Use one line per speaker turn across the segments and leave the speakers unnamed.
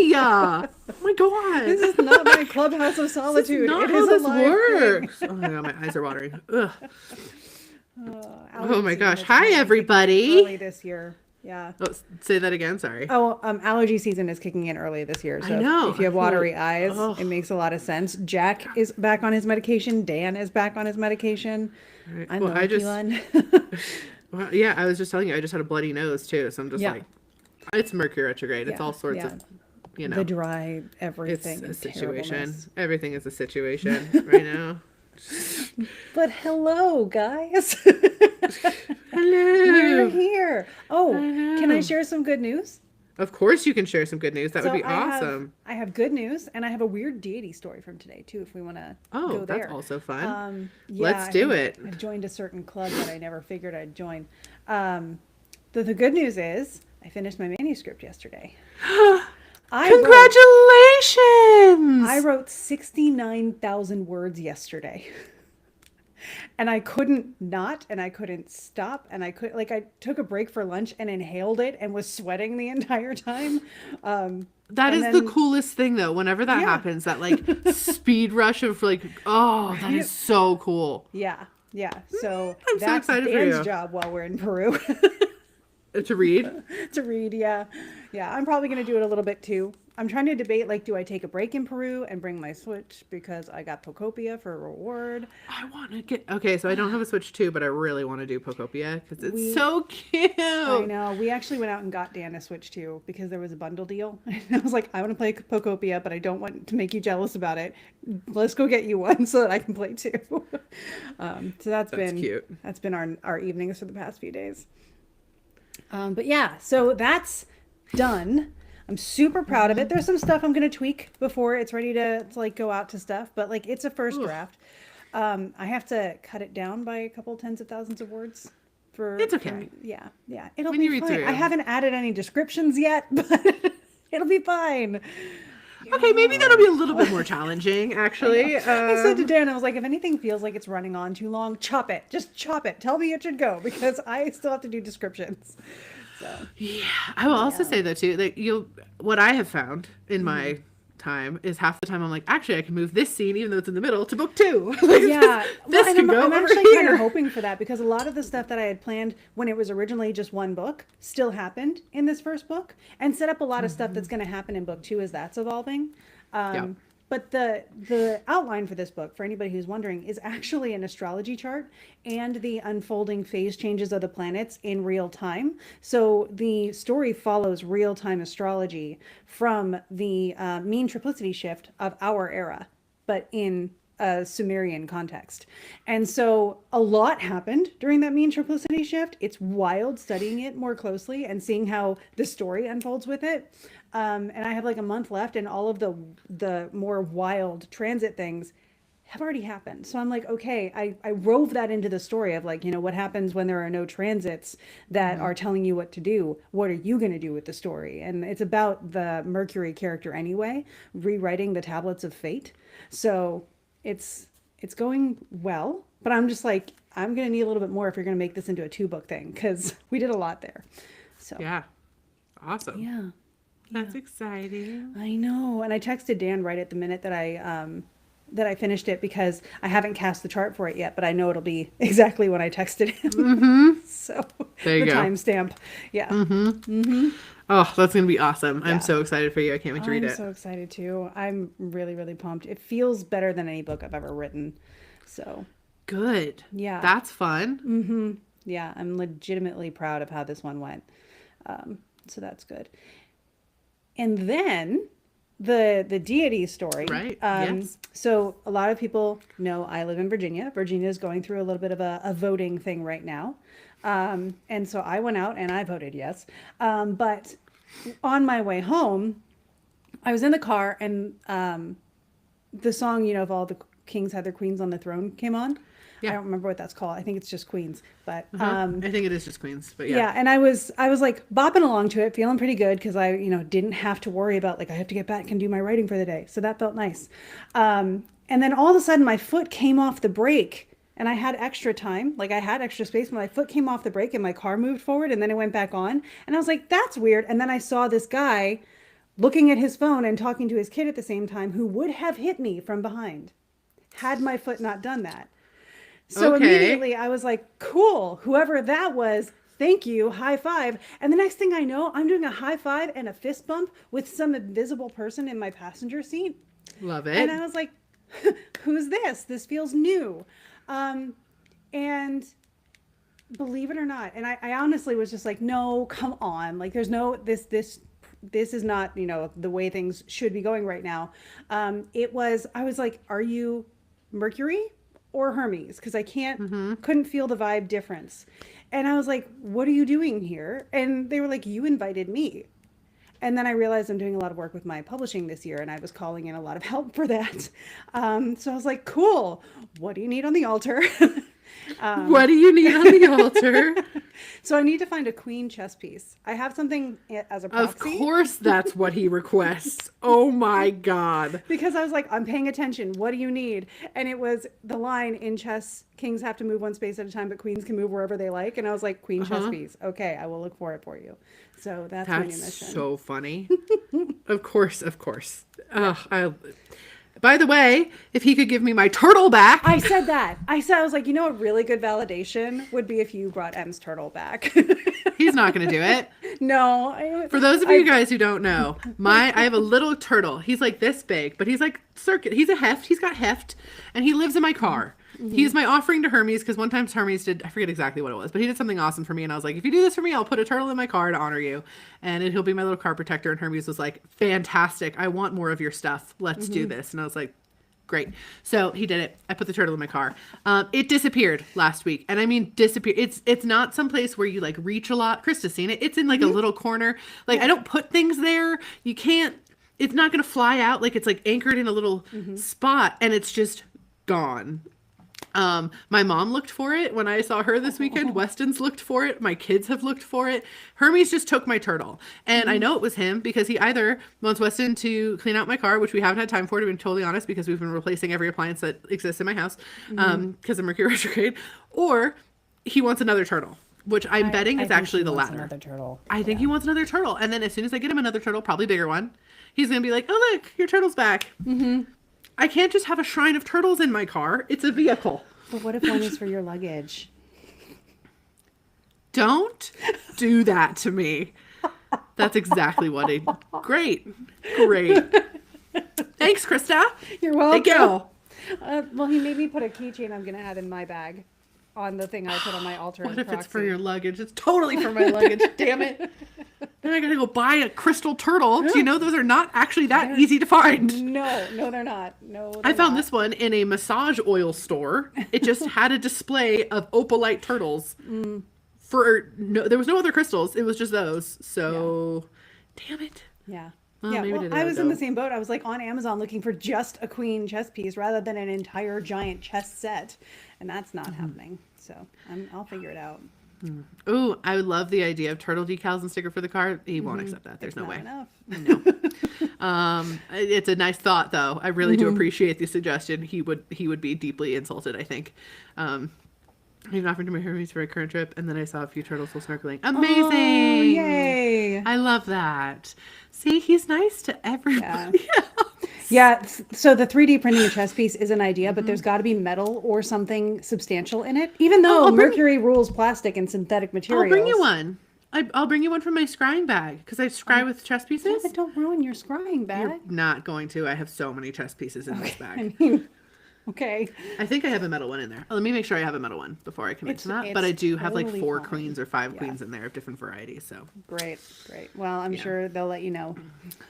Oh my
This
god.
is not my clubhouse of
This is
solitude.
not
It
how
is a
this
live thing.
works. Oh my god, my eyes are watering. Ugh. Oh
Allergy
my
season
gosh.
is
Hi
apparently kicking in early
everybody.
this year. Yeah.
Oh, say that again. Sorry.
Oh, allergy season is kicking in early this year.
I
So
know.
if you
I
have
feel like,
watery eyes,
oh,
it makes a lot of sense. Jack is back on his medication. Dan is back on his medication.
right.
I'm
Well,
the
I
lucky
just,
one.
well, yeah, I was just telling you, I just had a bloody nose too. So I'm just
Yeah.
like, it's Mercury retrograde. It's
Yeah.
all sorts
Yeah.
of,
The dry
it's
everything
a
and
situation.
terribleness.
Everything is a situation right now.
But hello, guys. We're
Hello.
here.
I
Oh, can I
know.
share some good news?
Of course, you can share some good news. That would
So
be awesome.
I have good news, and I have a weird deity story from today too, if we want to
Oh,
go
that's
there.
also fun.
Yeah,
Let's do it.
I joined a certain club that I never figured I'd join. Um, the good news is I finished my manuscript yesterday. I wrote I
Congratulations!
wrote 69,000 words yesterday. And I couldn't not, and I couldn't stop, and I took a break for lunch and inhaled it and was sweating the entire time.
That
And
is the
then
coolest thing though. Whenever that
yeah.
happens, that like speed rush of like, oh, that is
Right?
so cool.
Yeah, yeah. So
I'm so
that's
excited for
Dan's
you
job while we're in Peru.
to read.
To read. Yeah, yeah. I'm probably gonna do it a little bit too. I'm trying to debate, like, do I take a break in Peru and bring my Switch because I got Pocopia for a reward?
I want to get okay. So I don't have a Switch 2, but I really want to do Pocopia because it's
We
so
I
cute.
know. We actually went out and got Dan a Switch too because there was a bundle deal. And I was like, I want to play Pocopia, but I don't want to make you jealous about it. Let's go get you one so that I can play too. So
That's cute.
that's been our evenings for the past few days. But yeah, so that's done. I'm super proud of it. There's some stuff I'm gonna tweak before it's ready to like go out to stuff, but like it's a first
Oof.
draft. I have to cut it down by a couple tens of thousands of words
It's
for
okay.
yeah, yeah. It'll
When
be
you read
fine. I
through.
haven't added any descriptions yet, but it'll be fine.
Okay, maybe that'll
Yeah.
be a little bit more challenging,
I know.
actually.
I said to Dan, I was like, if anything feels like it's running on too long, chop it. Just chop it. Tell me it should go because I still have to do descriptions. So
Yeah, I will also
yeah.
say though too that you what I have found in
Mm-hmm.
my time is half the time I'm like, actually, I can move this scene even though it's in the middle to book two. Like
Yeah, well,
this
and
can go
I'm
over
actually kind of
here.
hoping for that because a lot of the stuff that I had planned when it was originally just one book still happened in this first book and set up a lot of stuff that's going to happen in book two as that's evolving.
Yeah.
But the outline for this book, for anybody who's wondering, is actually an astrology chart and the unfolding phase changes of the planets in real time. So the story follows real time astrology from the mean triplicity shift of our era, but in a Sumerian context. And so a lot happened during that mean triplicity shift. It's wild studying it more closely and seeing how the story unfolds with it. And I have like a month left, and all of the more wild transit things have already happened. So I'm like, okay, I wove that into the story of like, what happens when there are no transits that
Hmm.
are telling you what to do? What are you going to do with the story? And it's about the Mercury character anyway, rewriting the tablets of fate. So it's going well, but I'm just like, I'm going to need a little bit more if you're going to make this into a two book thing because we did a lot there. So
Yeah. Awesome.
yeah. Yeah.
That's exciting.
I know. And I texted Dan right at the minute that I finished it because I haven't cast the chart for it yet, but I know it'll be exactly when I texted him.
Mm-hmm.
So
There you
the
go.
timestamp. Yeah.
Mm-hmm. Oh, that's gonna be awesome. I'm
Yeah.
so excited for you. I can't wait to read
I'm
it.
so excited too. I'm really, really pumped. It feels better than any book I've ever written. So
Good.
yeah.
That's fun.
Yeah. I'm legitimately proud of how this one went. So that's good. And then the deity story.
Right. Yes.
So a lot of people know I live in Virginia. Virginia is going through a little bit of a voting thing right now. And so I went out and I voted yes. But on my way home, I was in the car and the song, of all the kings had their queens on the throne came on. I
Yeah.
don't remember what that's called. I think it's just Queens. But
Uh-huh. I think it is just Queens, but yeah.
yeah, and I was like bopping along to it, feeling pretty good because I, didn't have to worry about like I have to get back and do my writing for the day. So that felt nice. And then all of a sudden my foot came off the brake and I had extra time, like I had extra space, but my foot came off the brake and my car moved forward and then it went back on. And I was like, that's weird. And then I saw this guy looking at his phone and talking to his kid at the same time, who would have hit me from behind had my foot not done that. So immediately I was like, cool, whoever that was, thank you, high five. And the next thing I know, I'm doing a high five and a fist bump with some invisible person in my passenger seat.
Love it.
And I was like, who's this? This feels new. And believe it or not, and I honestly was just like, no, come on. Like, there's no, this is not, the way things should be going right now. I was like, are you Mercury or Hermes? Because I couldn't feel the vibe difference. And I was like, what are you doing here? And they were like, you invited me. And then I realized I'm doing a lot of work with my publishing this year, and I was calling in a lot of help for that. So I was like, cool, what do you need on the altar?
What do you need on the altar?
So I need to find a queen chess piece. I have something as a proxy.
Of course that's what he requests. Oh my God.
Because I was like, I'm paying attention. What do you need? And it was the line in chess, kings have to move one space at a time, but queens can move wherever they like. And I was like, queen chess piece. Okay, I will look for it for you. So that's my new mission.
That's so funny. Of course. By the way, if he could give me my turtle back.
I said that. I was like, a really good validation would be if you brought M's turtle back.
He's not going to do it.
No.
For those of you guys who don't know, I have a little turtle. He's like this big, but he's like circuit. He's a heft. He's got heft, and he lives in my car. He's my offering to Hermes, because one time Hermes did, I forget exactly what it was, but he did something awesome for me. And I was like, if you do this for me, I'll put a turtle in my car to honor you. And he'll be my little car protector. And Hermes was like, fantastic. I want more of your stuff. Let's do this. And I was like, great. So he did it. I put the turtle in my car. It disappeared last week. And I mean, disappeared. It's not someplace where you like reach a lot. Krista's seen it. It's in like a little corner. Like, I don't put things there. You can't, it's not going to fly out. Like, it's like anchored in a little spot, and it's just gone. My mom looked for it when I saw her this weekend. Weston's looked for it. My kids have looked for it. Hermes just took my turtle. And I know it was him because he either wants Weston to clean out my car, which we haven't had time for, to be totally honest, because we've been replacing every appliance that exists in my house because of Mercury retrograde, or he wants another turtle, which I'm betting is actually the latter.
Another turtle.
I think he wants another turtle. And then as soon as I get him another turtle, probably bigger one, he's going to be like, oh, look, your turtle's back. I can't just have a shrine of turtles in my car. It's a vehicle.
But what if one is for your luggage?
Don't do that to me. That's exactly what it... Great. Thanks, Krista.
You're welcome.
Thank you.
Well, he made me put a keychain I'm going to add in my bag on the thing I put on my altar.
What if it's for your luggage? It's totally for my luggage. Damn it. Then I gotta go buy a crystal turtle. Do you know those are not actually that easy to find?
No, they're not. No,
I found this one in a massage oil store. It just had a display of opalite turtles. There was no other crystals. It was just those. So, damn it.
Yeah.
Well,
yeah,
maybe
I was in the same boat. I was like on Amazon looking for just a queen chess piece rather than an entire giant chess set, and that's not happening. So I'll figure it out.
Ooh, I would love the idea of turtle decals and sticker for the car. He won't accept that. There's no way.
Enough.
No. It's a nice thought, though. I really do appreciate the suggestion. He would be deeply insulted, I think. He offered to marry Hermes for a current trip, and then I saw a few turtles while snorkeling. Amazing!
Oh, yay!
I love that. See, he's nice to everybody.
Yeah, so the 3D printing a chess piece is an idea, but there's got to be metal or something substantial in it. Even though Mercury rules plastic and synthetic materials.
I'll bring you one. I'll bring you one from my scrying bag, because I scry with chess pieces.
Yeah, but don't ruin your scrying bag.
You're not going to. I have so many chess pieces in this bag.
Okay.
I think I have a metal one in there. Let me make sure I have a metal one before I commit to that. But I do have like
totally
4
fine.
queens or 5 queens in there of different varieties. So
Great. Well, I'm sure they'll let you know.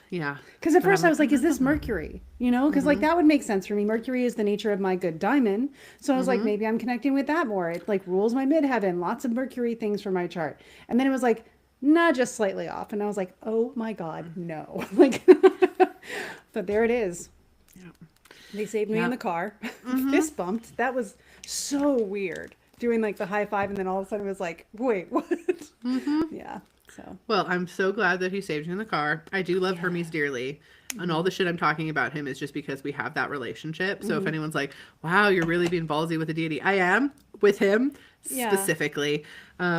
Yeah.
Because at first I was like, is this Mercury? Because like that would make sense for me. Mercury is the nature of my good diamond. So I was like, maybe I'm connecting with that more. It like rules my midheaven. Lots of Mercury things for my chart. And then it was like, nah, just slightly off. And I was like, oh my God, no. Like, but there it is.
Yeah.
They saved me in the car. Fist bumped. That was so weird. Doing like the high five, and then all of a sudden it was like, wait, what? Yeah. So
Well, I'm so glad that he saved you in the car. I do love Hermes dearly. And all the shit I'm talking about him is just because we have that relationship. So if anyone's like, wow, you're really being ballsy with the deity, I am with him
Yeah.
specifically.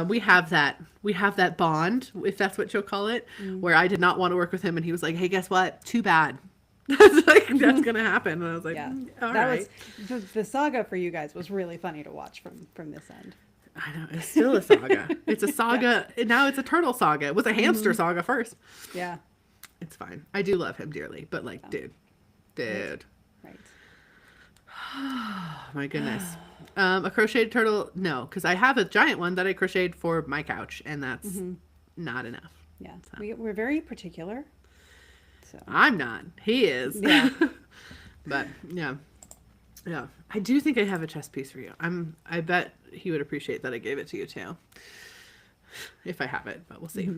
We have that bond, if that's what you'll call it, where I did not want to work with him. And he was like, hey, guess what? Too bad. That's that's going to happen. And I was like,
yeah,
all
that
right.
was the saga for you guys was really funny to watch from this end.
I know. It's still a saga. It's a saga. And now it's a turtle saga. It was a hamster saga first.
Yeah.
It's fine. I do love him dearly, but like, dude.
Right.
Oh my goodness. A crocheted turtle? No, because I have a giant one that I crocheted for my couch, and that's not enough.
Yeah. We're very particular. So
I'm not. He is.
Yeah.
But yeah, yeah. I do think I have a chess piece for you. I bet he would appreciate that I gave it to you too, if I have it. But we'll see.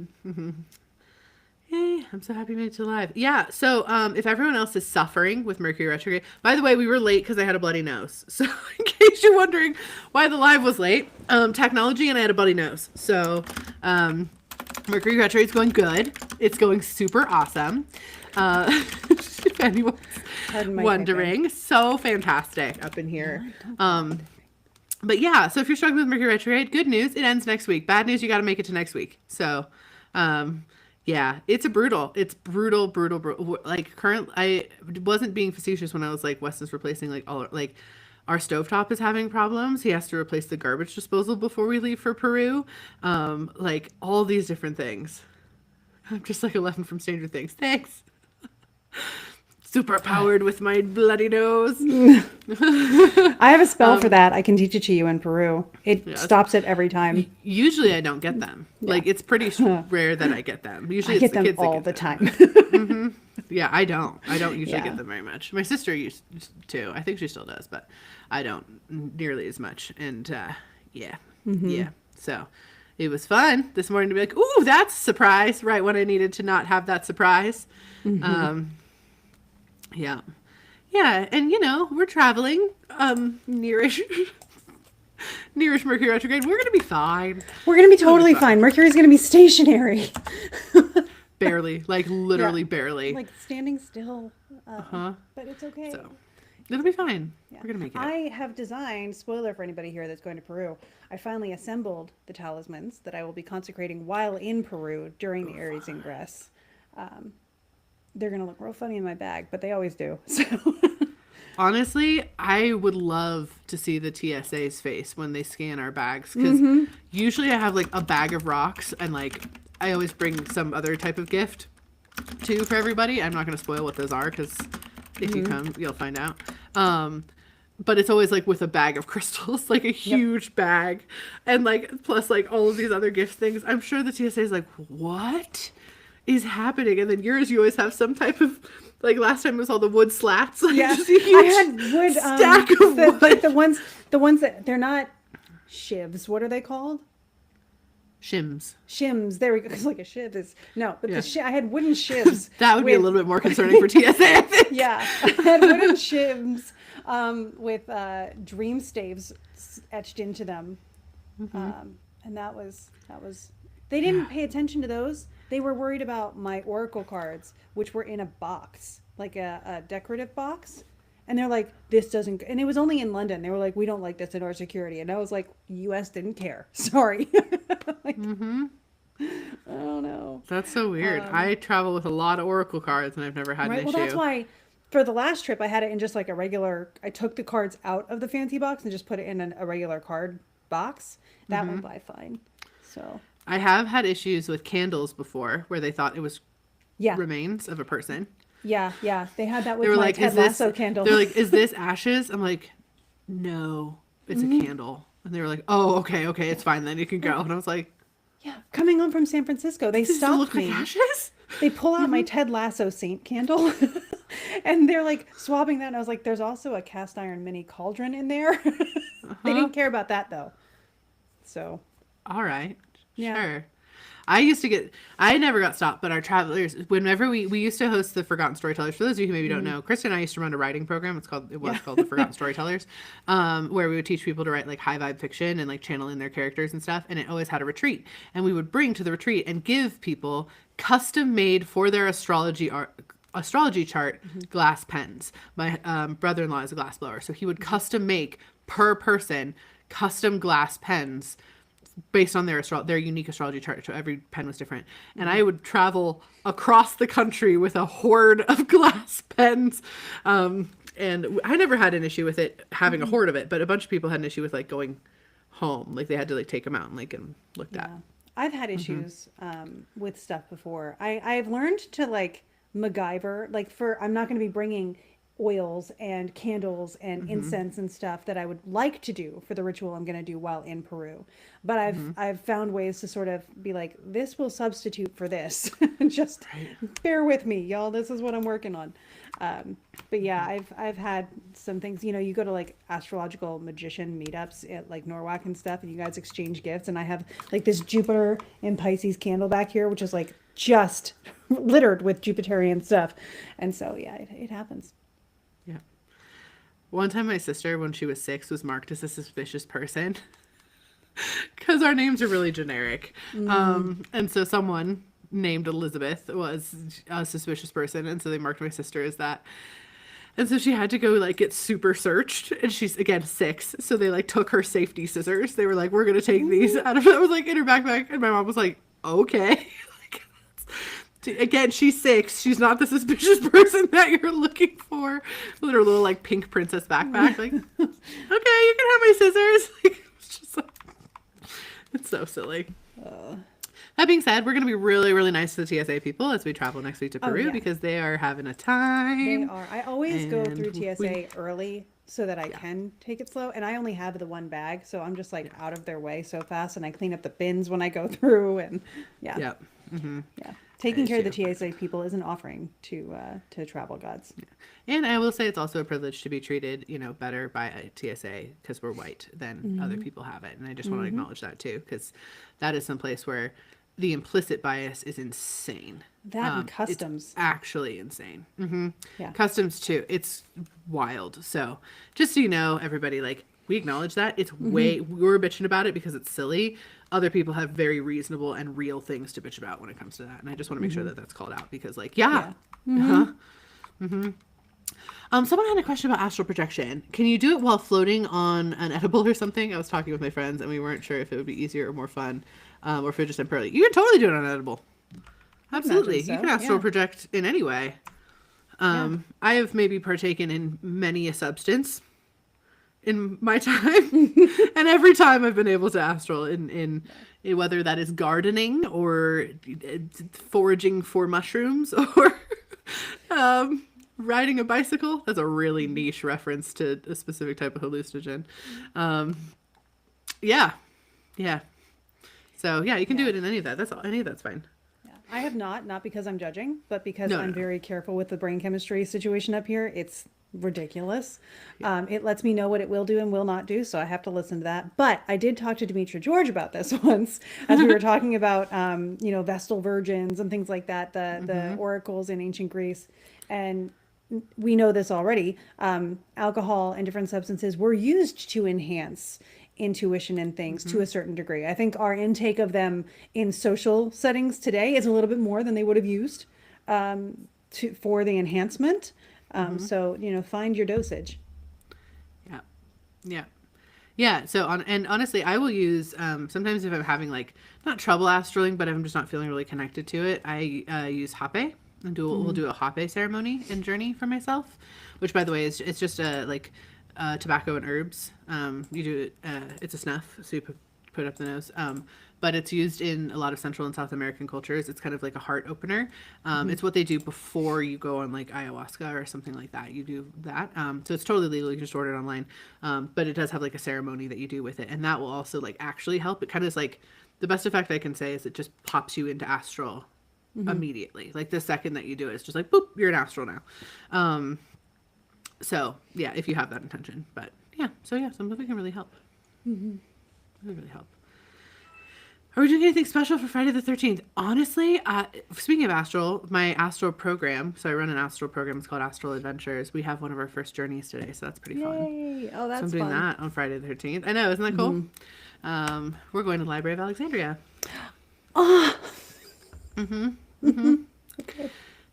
Yay, I'm so happy I made it to live. Yeah, so if everyone else is suffering with Mercury retrograde, by the way, we were late because I had a bloody nose. So in case you're wondering why the live was late, technology and I had a bloody nose. So Mercury retrograde is going good. It's going super awesome. If anyone's
Pardon my
wondering, so fantastic up in here. But yeah, so if you're struggling with Mercury retrograde, good news, it ends next week. Bad news, you got to make it to next week. So, yeah, it's brutal. Like I wasn't being facetious when I was like, Weston's replacing like our stovetop is having problems. He has to replace the garbage disposal before we leave for Peru. Like all these different things. I'm just like 11 from Stranger Things. Thanks. Super powered with my bloody nose.
I have a spell for that. I can teach it to you in Peru. It stops it every time.
Usually I don't get them. Like it's pretty rare that I get them. Usually
I get
it's the
them
kids that
all
get
the
them.
time.
Yeah, I don't usually
Yeah.
get them very much. My sister used to. I think she still does, but I don't nearly as much. And yeah. So it was fun this morning to be like, ooh, that's a surprise, right when I needed to not have that surprise. Yeah. Yeah, and we're traveling nearish Mercury retrograde. We're going to be fine.
We're going to be totally fine. Mercury's going to be stationary.
Barely, like literally barely.
Like standing still. But it's okay.
So it'll be fine.
Yeah.
We're going to make it.
I have designed, spoiler for anybody here that's going to Peru, I finally assembled the talismans that I will be consecrating while in Peru during the Aries Ingress. They're going to look real funny in my bag, but they always do. So
Honestly, I would love to see the TSA's face when they scan our bags, because usually I have like a bag of rocks, and like I always bring some other type of gift too for everybody. I'm not going to spoil what those are, because if you come, you'll find out. But it's always like with a bag of crystals, like a huge bag, and like plus like all of these other gift things. I'm sure the TSA is like, what is happening? And then yours, you always have some type of, like last time it was all the wood slats. Like
yeah,
just a huge
I had wood
stack of wood.
the ones that they're not shivs. What are they called?
Shims.
Shims. There we go. It's like a shiv is no, but I had wooden shivs.
That would be a little bit more concerning for TSA, I think.
Yeah, I had wooden shivs with dream staves etched into them, and that was. They didn't pay attention to those. They were worried about my oracle cards, which were in a box, like a decorative box. And they're like, this doesn't, and it was only in London. They were like, we don't like this in our security. And I was like, US didn't care. Sorry. Like, I don't know.
That's so weird. I travel with a lot of oracle cards, and I've never had an issue.
Well, that's why for the last trip, I had it in just like a regular, I took the cards out of the fancy box and just put it in a regular card box. That went by fine. So
I have had issues with candles before where they thought it was
yeah.
remains of a person.
Yeah. They had that with
They were
my
like,
Ted
is this,
Lasso candle.
they're like, is this ashes? I'm like, no, it's a candle. And they were like, oh, okay, it's fine then, you can go. And I was like,
yeah, coming home from San Francisco, they
does it
stopped
look
me.
like ashes?
They pull out my Ted Lasso saint candle and they're like swabbing that. And I was like, there's also a cast iron mini cauldron in there. They didn't care about that though. So.
All right.
Yeah.
Sure. I never got stopped, but our travelers, whenever we used to host the Forgotten Storytellers. For those of you who maybe don't know, Kristen and I used to run a writing program. It was called the Forgotten Storytellers, where we would teach people to write like high vibe fiction and like channel in their characters and stuff. And it always had a retreat, and we would bring to the retreat and give people custom made for their astrology chart glass pens. My brother-in-law is a glass blower, so he would custom make per person custom glass pens based on their unique astrology chart. So every pen was different. And I would travel across the country with a hoard of glass pens. And I never had an issue with it having a hoard of it, but a bunch of people had an issue with like going home. Like they had to like take them out and like and looked at.
I've had issues with stuff before. I've learned to like MacGyver, like I'm not going to be bringing oils and candles and incense and stuff that I would like to do for the ritual I'm going to do while in Peru. But I've found ways to sort of be like, this will substitute for this. Just bear with me, y'all. This is what I'm working on. But yeah, I've had some things, you know, you go to like astrological magician meetups at like Norwalk and stuff, and you guys exchange gifts. And I have like this Jupiter and Pisces candle back here, which is like just littered with Jupiterian stuff. And so, yeah, it happens.
Yeah. One time my sister, when she was 6, was marked as a suspicious person because our names are really generic. And so someone named Elizabeth was a suspicious person, and so they marked my sister as that. And so she had to go like get super searched, and she's again 6, so they like took her safety scissors. They were like, we're gonna take these out of, that was like in her backpack, and my mom was like, okay. Again, she's 6. She's not the suspicious person that you're looking for. With her little like pink princess backpack, like, okay, you can have my scissors. Like, it's just like, it's so silly. That being said, we're gonna be really, really nice to the TSA people as we travel next week to Peru because they are having a time.
They are. I always go through TSA early so that I can take it slow, and I only have the one bag, so I'm just like out of their way so fast, and I clean up the bins when I go through, and yeah. Taking care of the TSA people is an offering to travel gods.
And I will say it's also a privilege to be treated, you know, better by a TSA because we're white than other people have it. And I just want to acknowledge that too, because that is some place where the implicit bias is insane.
That and customs.
It's actually insane.
Yeah.
Customs too. It's wild. So just so you know, everybody, like, we acknowledge that. It's we're bitching about it because it's silly. Other people have very reasonable and real things to bitch about when it comes to that. And I just want to make sure that that's called out because, like, someone had a question about astral projection. Can you do it while floating on an edible or something? I was talking with my friends and we weren't sure if it would be easier or more fun, or if it just temporarily. You can totally do it on an edible. Absolutely.
So.
You can astral project in any way. I have maybe partaken in many a substance in my time, and every time I've been able to astral in whether that is gardening or foraging for mushrooms or riding a bicycle. That's a really niche reference to a specific type of hallucinogen. So yeah, you can do it in any of that. That's all. Any of that's fine.
I have not because I'm judging, but because I'm very careful with the brain chemistry situation up here. It's ridiculous. It lets me know what it will do and will not do, so I have to listen to that. But I did talk to Demetra George about this once as we were talking about Vestal virgins and things like that, the oracles in ancient Greece. And we know this already. Alcohol and different substances were used to enhance intuition and things to a certain degree. I think our intake of them in social settings today is a little bit more than they would have used for the enhancement. So, find your dosage.
Yeah. So and honestly, I will use, sometimes if I'm having like not trouble astraling, but I'm just not feeling really connected to it, I use hape and we'll do a hape ceremony and journey for myself, which by the way, it's just tobacco and herbs. You do it, it's a snuff. So you put it up the nose. But it's used in a lot of Central and South American cultures. It's kind of like a heart opener. It's what they do before you go on like ayahuasca or something like that. You do that. So it's totally legal. You can just order it online. But it does have like a ceremony that you do with it. And that will also like actually help. It kind of is like, the best effect I can say is it just pops you into astral immediately. Like the second that you do it, it's just like, boop, you're in astral now. So yeah, if you have that intention. But yeah, so yeah, some of it can really help. Really help. Are we doing anything special for Friday the 13th? Honestly, speaking of astral, my astral program, so I run an astral program, it's called Astral Adventures. We have one of our first journeys today, so that's pretty fun.
Yay! Oh, that's
So I'm doing
fun.
that on Friday the 13th. I know, isn't that cool? We're going to the Library of Alexandria.
Oh,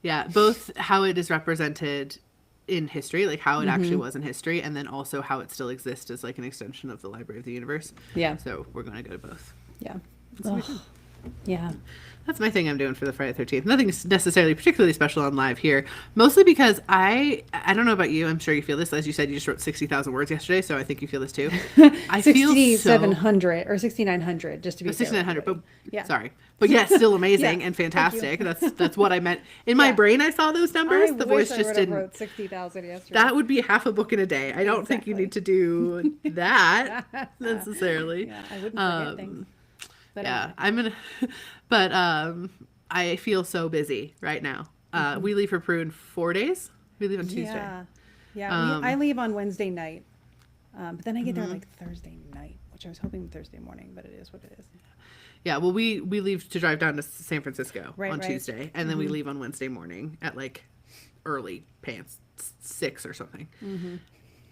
Yeah, both how it is represented in history, like how it actually was in history, and then also how it still exists as like an extension of the Library of the Universe.
yeah,
So we're going to go to both.
yeah.
gonna be
Ugh. Yeah.
That's my thing I'm doing for the Friday the 13th. Nothing necessarily particularly special on live here. Mostly because I don't know about you. I'm sure you feel this. As you said, you just wrote 60,000 words yesterday, so I think you feel this too. I feel so...
6,700 or 6,900, just to be fair.
6,900, but
Yeah.
sorry. But yeah, still amazing
Yeah,
and
thank
fantastic.
you.
That's what I meant. In my
Yeah.
brain, I saw those numbers.
I
The
wish
voice
I
just
would have
didn't.
wrote 60,000 yesterday.
That would be half a book in a day. I don't think you need to do that necessarily.
Yeah, I wouldn't forget things. But
Yeah,
anyway.
but I feel so busy right now. We leave for Peru in 4 days. We leave on Tuesday.
Yeah. Yeah. I leave on Wednesday night. But then I get there
Mm-hmm.
like Thursday night, which I was hoping Thursday morning, but it is what it is.
Yeah, well, we leave to drive down to San Francisco
Right,
on
right.
Tuesday, and then we leave on Wednesday morning at like early pants 6 or something,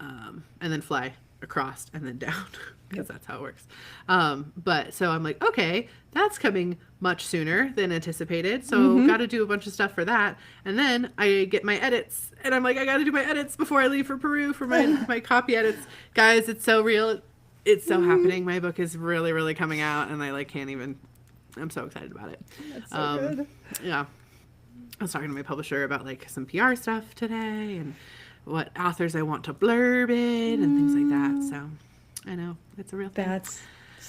and then fly across and then down because that's how it works. But so I'm like, okay, that's coming much sooner than anticipated. So got to do a bunch of stuff for that, and then I get my edits, and I'm like, I got to do my edits before I leave for Peru for my copy edits, guys. It's so real. It's so happening. My book is really, really coming out, and I like can't even. I'm so excited about it.
That's so good.
Yeah, I was talking to my publisher about like some PR stuff today and what authors I want to blurb in and things like that. So I know it's a real thing.
That's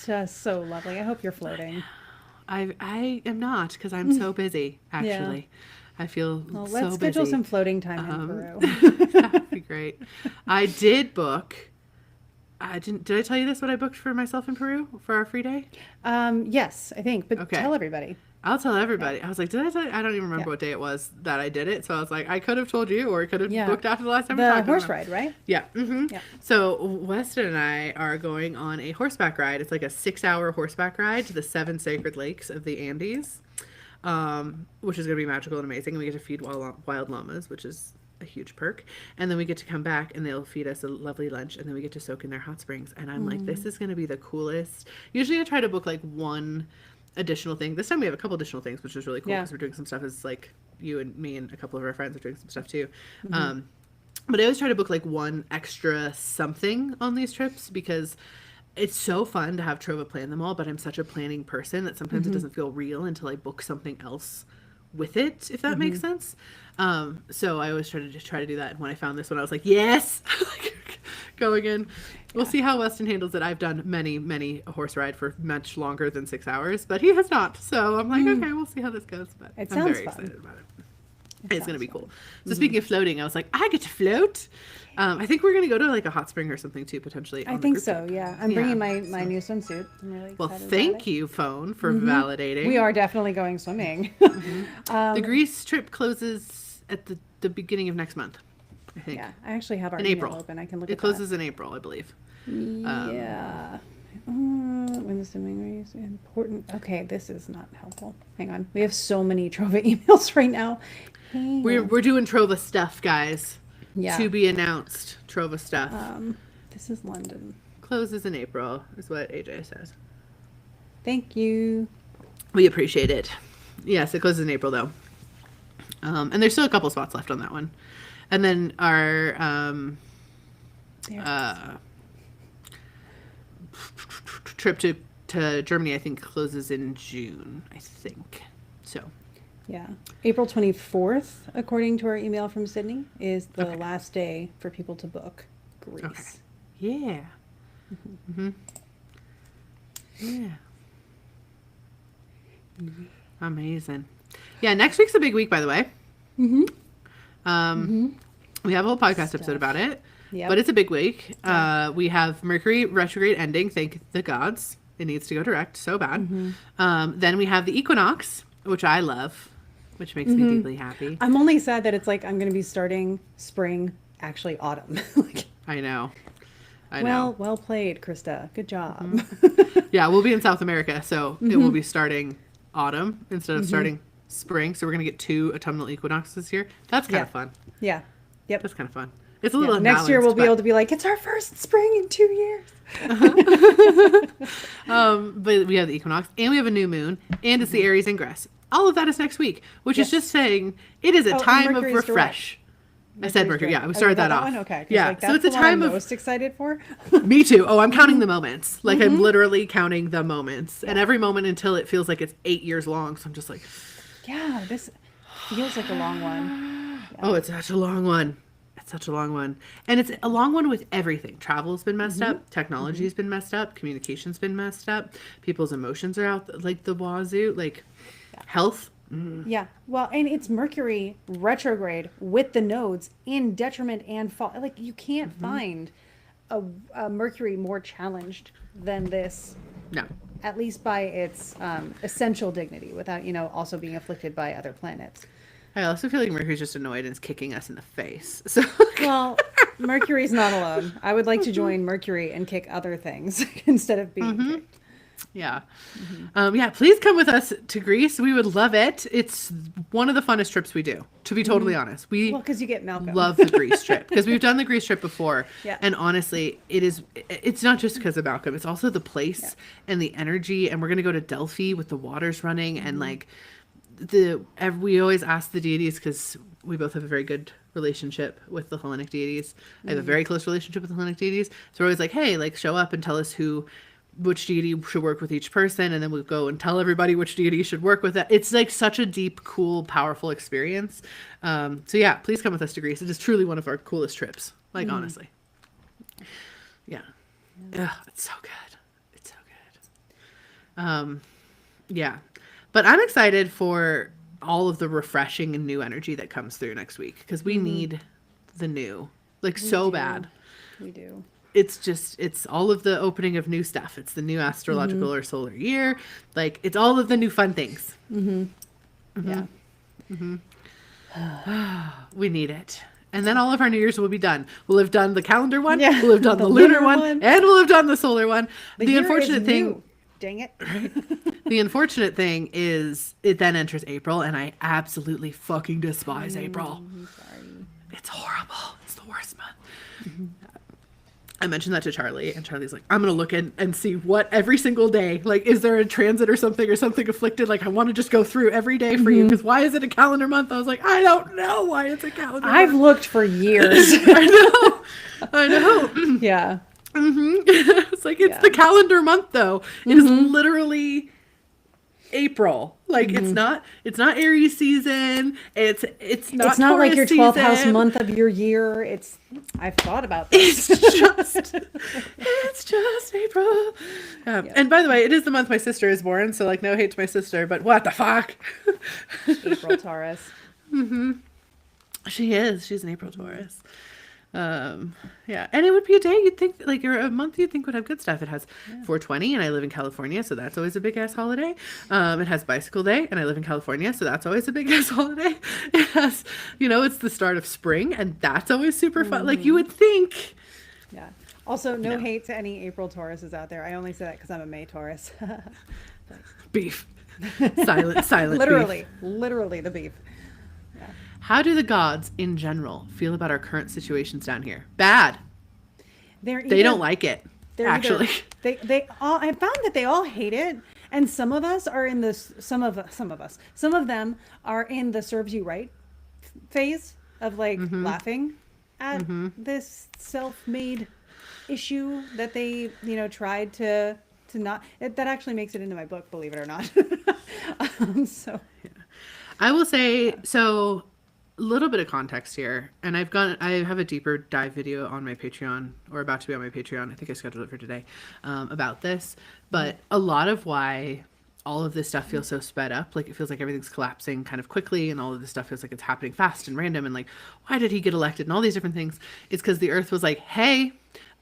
just so lovely. I hope you're floating.
I am not because I'm so busy. Actually, I feel
Well,
so
let's schedule
busy.
some floating time in Peru.
That'd be great. I did book. I didn't. Did I tell you this? What I booked for myself in Peru for our free day?
Yes, I think, but
Okay.
tell everybody.
I'll tell everybody. I was like, did I tell you? I don't even remember
Yeah.
what day it was that I did it. So I was like, I could have told you, or I could have
Yeah.
booked after the last time we
The
talked. I don't
horse
know.
ride, right?
Yeah.
Yeah.
So Weston and I are going on a horseback ride. It's like a 6-hour horseback ride to the 7 sacred lakes of the Andes, which is going to be magical and amazing. And we get to feed wild llamas, which is a huge perk. And then we get to come back and they'll feed us a lovely lunch, and then we get to soak in their hot springs. And I'm like, this is going to be the coolest. Usually I try to book like one additional thing. This time we have a couple additional things, which is really cool
Yeah.
because we're doing some stuff as like you and me and a couple of our friends are doing some stuff too. But I always try to book like one extra something on these trips because it's so fun to have Trova plan them all, but I'm such a planning person that sometimes it doesn't feel real until I book something else with it, if that makes sense. So I always try to do that. And when I found this one, I was like, yes, going in. We'll see how Weston handles it. I've done many a horse ride for much longer than 6 hours, but he has not. So I'm like, okay, we'll see how this goes. But
It
I'm
sounds
very
fun.
excited about it. It's going to be
sounds
cool. So speaking of floating, I was like, I get to float. I think we're going to go to like a hot spring or something too, potentially.
I
on the
think
group
so,
trip.
yeah. I'm bringing my new swimsuit. I'm really excited
Well,
about
thank
it.
you, phone, for validating.
We are definitely going swimming.
The Greece trip closes at the beginning of next month, I think.
Yeah, I actually have our
In
email
April.
open. I can look
It
at
closes in April, I believe.
that. Yeah. When the swimming is important. Okay, this is not helpful. Hang on. We have so many Trova emails right now. Hang
We're doing Trova stuff, guys.
Yeah.
To be announced. Trova stuff.
This is London.
Closes in April, is what AJ says.
Thank you.
We appreciate it. Yes, it closes in April, though. And there's still a couple spots left on that one. And then our
There.
trip to Germany, I think, closes in June, I think. So,
Yeah. April 24th, according to our email from Sydney, is the last day for people to book Greece.
okay. Yeah. Yeah. Amazing. Yeah, next week's a big week, by the way. We have a whole podcast episode about it,
Yep.
but it's a big week. We have Mercury retrograde ending, thank the gods. It needs to go direct so bad. Then we have the equinox, which I love, which makes me deeply happy.
I'm only sad that it's like I'm going to be starting spring, actually autumn. Like,
I know. I know.
Well played, Krista. Good job.
Yeah, we'll be in South America, so it will be starting autumn instead of starting spring. So we're gonna get 2 autumnal equinoxes this year. That's kind
Yeah.
of fun.
Yeah. Yep.
That's kind of fun. It's a little
Next year we'll be able to be like, it's our first spring in 2 years.
But we have the equinox, and we have a new moon, and it's the Aries ingress. All of that is next week, which is
Yes.
just saying it is a
and
time of
Mercury's
refresh. I said Mercury. Yeah, we
Oh,
started that
one?
off.
Okay. 'Cause,
Yeah,
like,
so
that's
it's a
the one
time
I'm
of.
most excited for.
Me too. Oh, I'm counting the moments. Like I'm literally counting the moments, and every moment until it feels like it's 8 years long. So I'm just like,
Yeah, this feels like a long one.
oh, it's such a long one. It's such a long one, and it's a long one with everything. Travel's been messed up. Technology's been messed up. Communication's been messed up. People's emotions are out like the wazoo. Like health.
Yeah. Well, and it's Mercury retrograde with the nodes in detriment and fall. Like you can't find a Mercury more challenged than this,
No.
at least by its essential dignity, without also being afflicted by other planets.
I also feel like Mercury's just annoyed and is kicking us in the face. So
Well, Mercury's not alone. I would like to join Mercury and kick other things instead of being kicked.
yeah. Yeah, please come with us to Greece. We would love it. It's one of the funnest trips we do, to be totally honest. We
Well, because you get Malcolm.
love the Greece trip because we've done the Greece trip before.
Yeah.
And honestly, it's not just because of Malcolm. It's also the place and the energy. And we're going to go to Delphi with the waters running and like we always ask the deities because we both have a very good relationship with the Hellenic deities. I have a very close relationship with the Hellenic deities. So we're always like, hey, like show up and tell us which deity should work with each person, and then we'll go and tell everybody which deity should work with that. It's like such a deep, cool, powerful experience. So yeah, please come with us to Greece. It is truly one of our coolest trips. Like honestly, yeah. Ugh, it's so good. It's so good. Yeah, but I'm excited for all of the refreshing and new energy that comes through next week because we need the new, like so
do.
bad.
We do.
It's all of the opening of new stuff. It's the new astrological or solar year. Like it's all of the new fun things.
Yeah.
We need it. And then all of our New Year's will be done. We'll have done the calendar one.
Yeah.
We'll have done the lunar one, and we'll have done the solar one. The
year
unfortunate
is
thing,
new. Dang it.
the unfortunate thing is it then enters April, and I absolutely fucking despise April.
Sorry.
It's horrible. It's the worst month. I mentioned that to Charlie, and Charlie's like, I'm going to look in and see what every single day, like, is there a transit or something afflicted? Like, I want to just go through every day for you, because why is it a calendar month? I was like, I don't know why it's a calendar
I've
month.
looked for years.
I know.
Yeah.
It's like, it's the calendar month, though. It is literally April. Like, it's not Aries season. It's not
It's not like your
Taurus
12th house
season.
month of your year. I've thought about this.
It's just April. And by the way, it is the month my sister is born, so like no hate to my sister, but what the fuck?
April Taurus.
She is. She's an April Taurus. Yeah, and it would be a day you'd think, like, or a month you'd think would have good stuff. It has 420, and I live in California, so that's always a big ass holiday. It has Bicycle Day, and I live in California, so that's always a big ass holiday. It has, it's the start of spring, and that's always super fun. Like you would think.
Yeah. Also, no hate to any April Tauruses out there. I only say that because I'm a May Taurus.
Beef. Silent beef.
Literally the beef.
How do the gods in general feel about our current situations down here? Bad. They don't like it. Actually,
they all. I found that they all hate it, and some of us are in this. Some of them are in the serves you right phase of like laughing at this self-made issue that they tried to not. That actually makes it into my book, believe it or not. So
I will say so. Little bit of context here, and I have a deeper dive video on my Patreon, or about to be on my Patreon. I think I scheduled it for today, about this. But a lot of why all of this stuff feels so sped up, like it feels like everything's collapsing kind of quickly, and all of this stuff feels like it's happening fast and random, and like, why did he get elected, and all these different things. It's because the Earth was like, hey,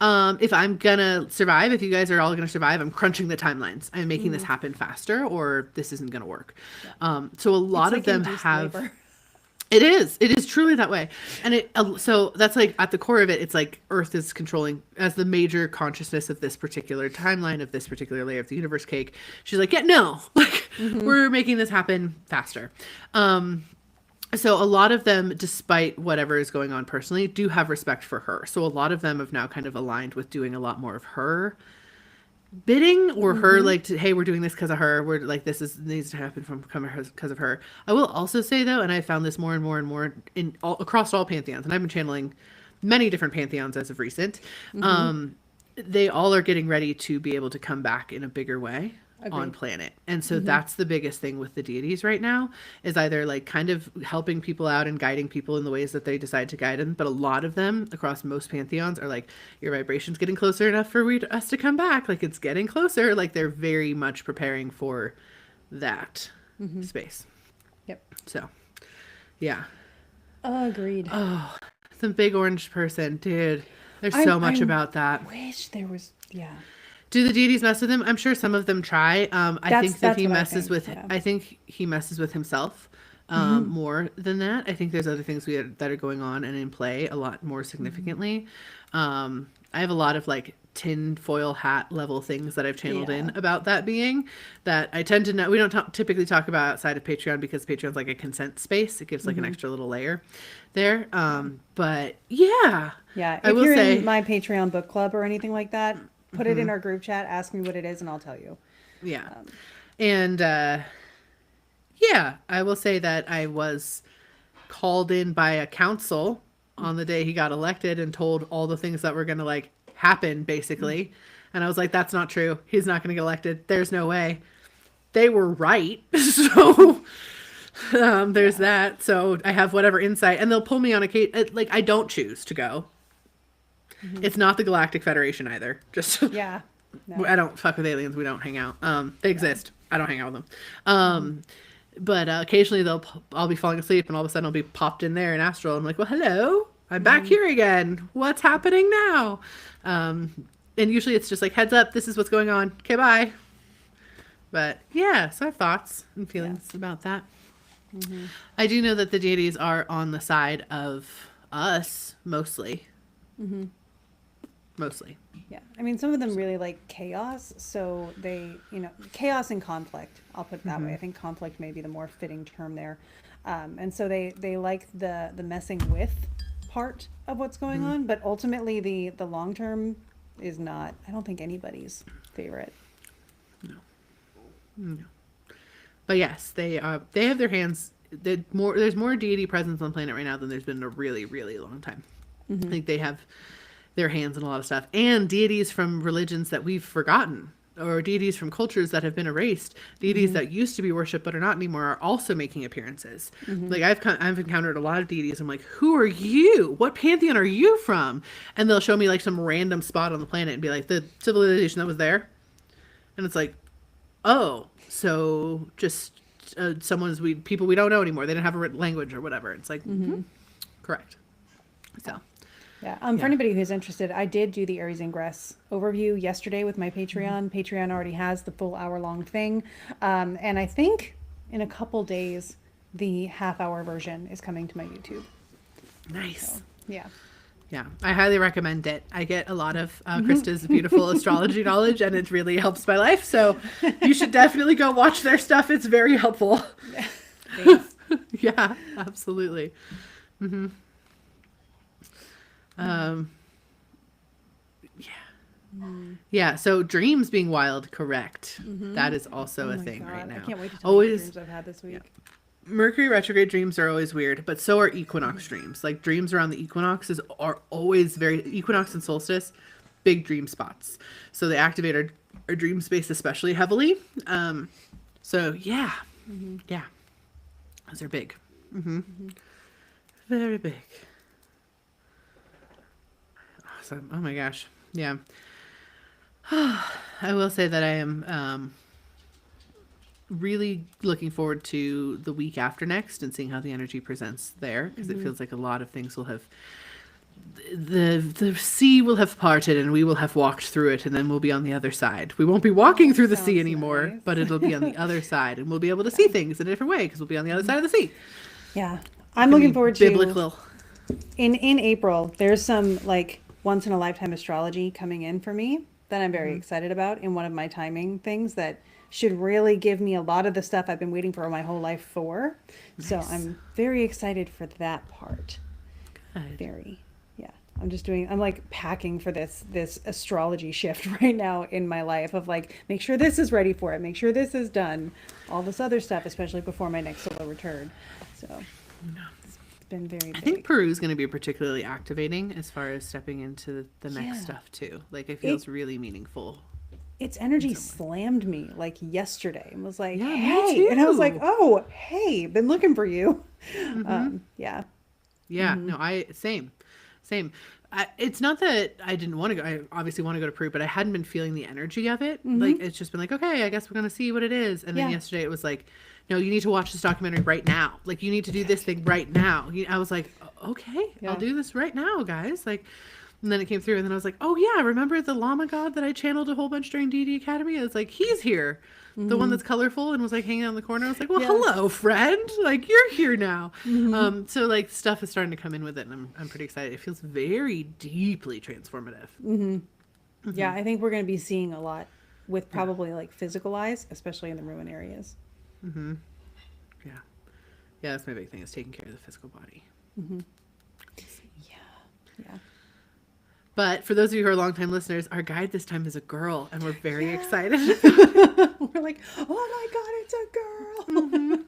if I'm gonna survive, if you guys are all gonna survive, I'm crunching the timelines. I'm making this happen faster, or this isn't gonna work. So a lot of them have.
labor.
It is truly that way. And so that's like at the core of it, it's like Earth is controlling as the major consciousness of this particular timeline, of this particular layer of the universe cake. She's like, yeah, no, like we're making this happen faster. So a lot of them, despite whatever is going on personally, do have respect for her. So a lot of them have now kind of aligned with doing a lot more of her bidding, or her like, hey, we're doing this because of her. We're like, needs to happen because of her. I will also say though, and I found this more and more and more across all pantheons, and I've been channeling many different pantheons as of recent. They all are getting ready to be able to come back in a bigger way. On planet. And so that's the biggest thing with the deities right now, is either like kind of helping people out and guiding people in the ways that they decide to guide them. But a lot of them across most pantheons are like, your vibration's getting closer enough for us to come back. Like it's getting closer. Like they're very much preparing for that space.
Yep.
So yeah.
Agreed.
Oh, some big orange person, dude. There's so much about that.
Wish there was, yeah.
Do the deities mess with him? I'm sure some of them try. I think that he messes with. Yeah. I think he messes with himself more than that. I think there's other things that are going on and in play a lot more significantly. I have a lot of like tin foil hat level things that I've channeled in about that being that I tend to know. We don't typically talk about outside of Patreon because Patreon's like a consent space. It gives like an extra little layer there. But yeah,
if you're in my Patreon book club or anything like that. Put it in our group chat, ask me what it is, and I'll tell you.
Yeah. And, I will say that I was called in by a council on the day he got elected and told all the things that were going to, like, happen, basically. And I was like, that's not true. He's not going to get elected. There's no way. They were right. So there's that. So I have whatever insight. And they'll pull me on a case. Like, I don't choose to go. It's not the Galactic Federation either. Just
no.
I don't fuck with aliens. We don't hang out. They exist. I don't hang out with them. But occasionally I'll be falling asleep and all of a sudden I'll be popped in there in astral. I'm like, well, hello, I'm back here again. What's happening now? And usually it's just like, heads up, this is what's going on. Okay, bye. But yeah, so I have thoughts and feelings about that. I do know that the deities are on the side of us mostly. Mostly.
Yeah. I mean, some of them really like chaos. So they, chaos and conflict, I'll put it that way. I think conflict may be the more fitting term there. And so they like the messing with part of what's going on. But ultimately, the long term is not, I don't think, anybody's favorite.
No. But yes, they have their hands. There's more deity presence on the planet right now than there's been in a really, really long time. I think they have their hands in a lot of stuff, and deities from religions that we've forgotten, or deities from cultures that have been erased, deities that used to be worshipped but are not anymore, are also making appearances. Like I've encountered a lot of deities. I'm like, who are you? What pantheon are you from? And they'll show me like some random spot on the planet and be like, the civilization that was there. And it's like, oh, so just people we don't know anymore. They didn't have a written language or whatever. It's like, correct. So.
Yeah. For anybody who's interested, I did do the Aries Ingress overview yesterday with my Patreon. Patreon already has the full hour-long thing. And I think in a couple days, the half-hour version is coming to my YouTube.
Nice.
So, yeah.
Yeah. I highly recommend it. I get a lot of Krista's beautiful astrology knowledge, and it really helps my life. So you should definitely go watch their stuff. It's very helpful.
Thanks.
Yeah, absolutely. Yeah, so dreams being wild, correct. That is also a thing right now.
I can't wait to tell you the dreams I've had this week.
Yeah. Mercury retrograde dreams are always weird, but so are equinox dreams. Like dreams around the equinoxes are always equinox and solstice, big dream spots. So they activate our dream space especially heavily. So yeah, yeah, those are big. Very big. Awesome. Oh my gosh. Yeah. I will say that I am really looking forward to the week after next and seeing how the energy presents there, because it feels like a lot of things will have the sea will have parted and we will have walked through it, and then we'll be on the other side. We won't be walking through the sea anymore,
nice.
But it'll be on the other side, and we'll be able to see things in a different way because we'll be on the other side of the sea.
Yeah. I'm looking forward to
biblical.
in April. There's some like once in a lifetime astrology coming in for me that I'm very excited about in one of my timing things that should really give me a lot of the stuff I've been waiting for my whole life for. So
Nice.
I'm very excited for that part.
Good.
Very. Yeah. I'm like packing for this astrology shift right now in my life of like make sure this is ready for it, make sure this is done, all this other stuff, especially before my next solar return. So it's been very
I
big.
think Peru's going to be particularly activating as far as stepping into the next
Yeah.
stuff too. Like it feels really meaningful.
Its energy slammed me like yesterday and was like,
Yeah, me
hey. And I was like,
too.
oh, hey, been looking for you. Yeah.
Yeah, no, same. It's not that I didn't want to go. I obviously want to go to Peru, but I hadn't been feeling the energy of it. Like it's just been like, okay, I guess we're gonna see what it is. And then
Yeah.
yesterday it was like, no, you need to watch this documentary right now. Like you need to do this thing right now. I was like, okay,
Yeah.
I'll do this right now, guys. Like, and then it came through, and then I was like, oh yeah, remember the llama god that I channeled a whole bunch during DD Academy? I was like, he's here. The one that's colorful and was like hanging out in the corner. I was like, well,
Yeah.
hello, friend. Like you're here now. So like stuff is starting to come in with it, and I'm pretty excited. It feels very deeply transformative.
Yeah. I think we're going to be seeing a lot with probably like physical eyes, especially in the ruin areas.
Yeah, that's my big thing is taking care of the physical body.
Yeah.
But for those of you who are longtime listeners, our guide this time is a girl, and we're very excited.
We're like, oh my God, it's a girl.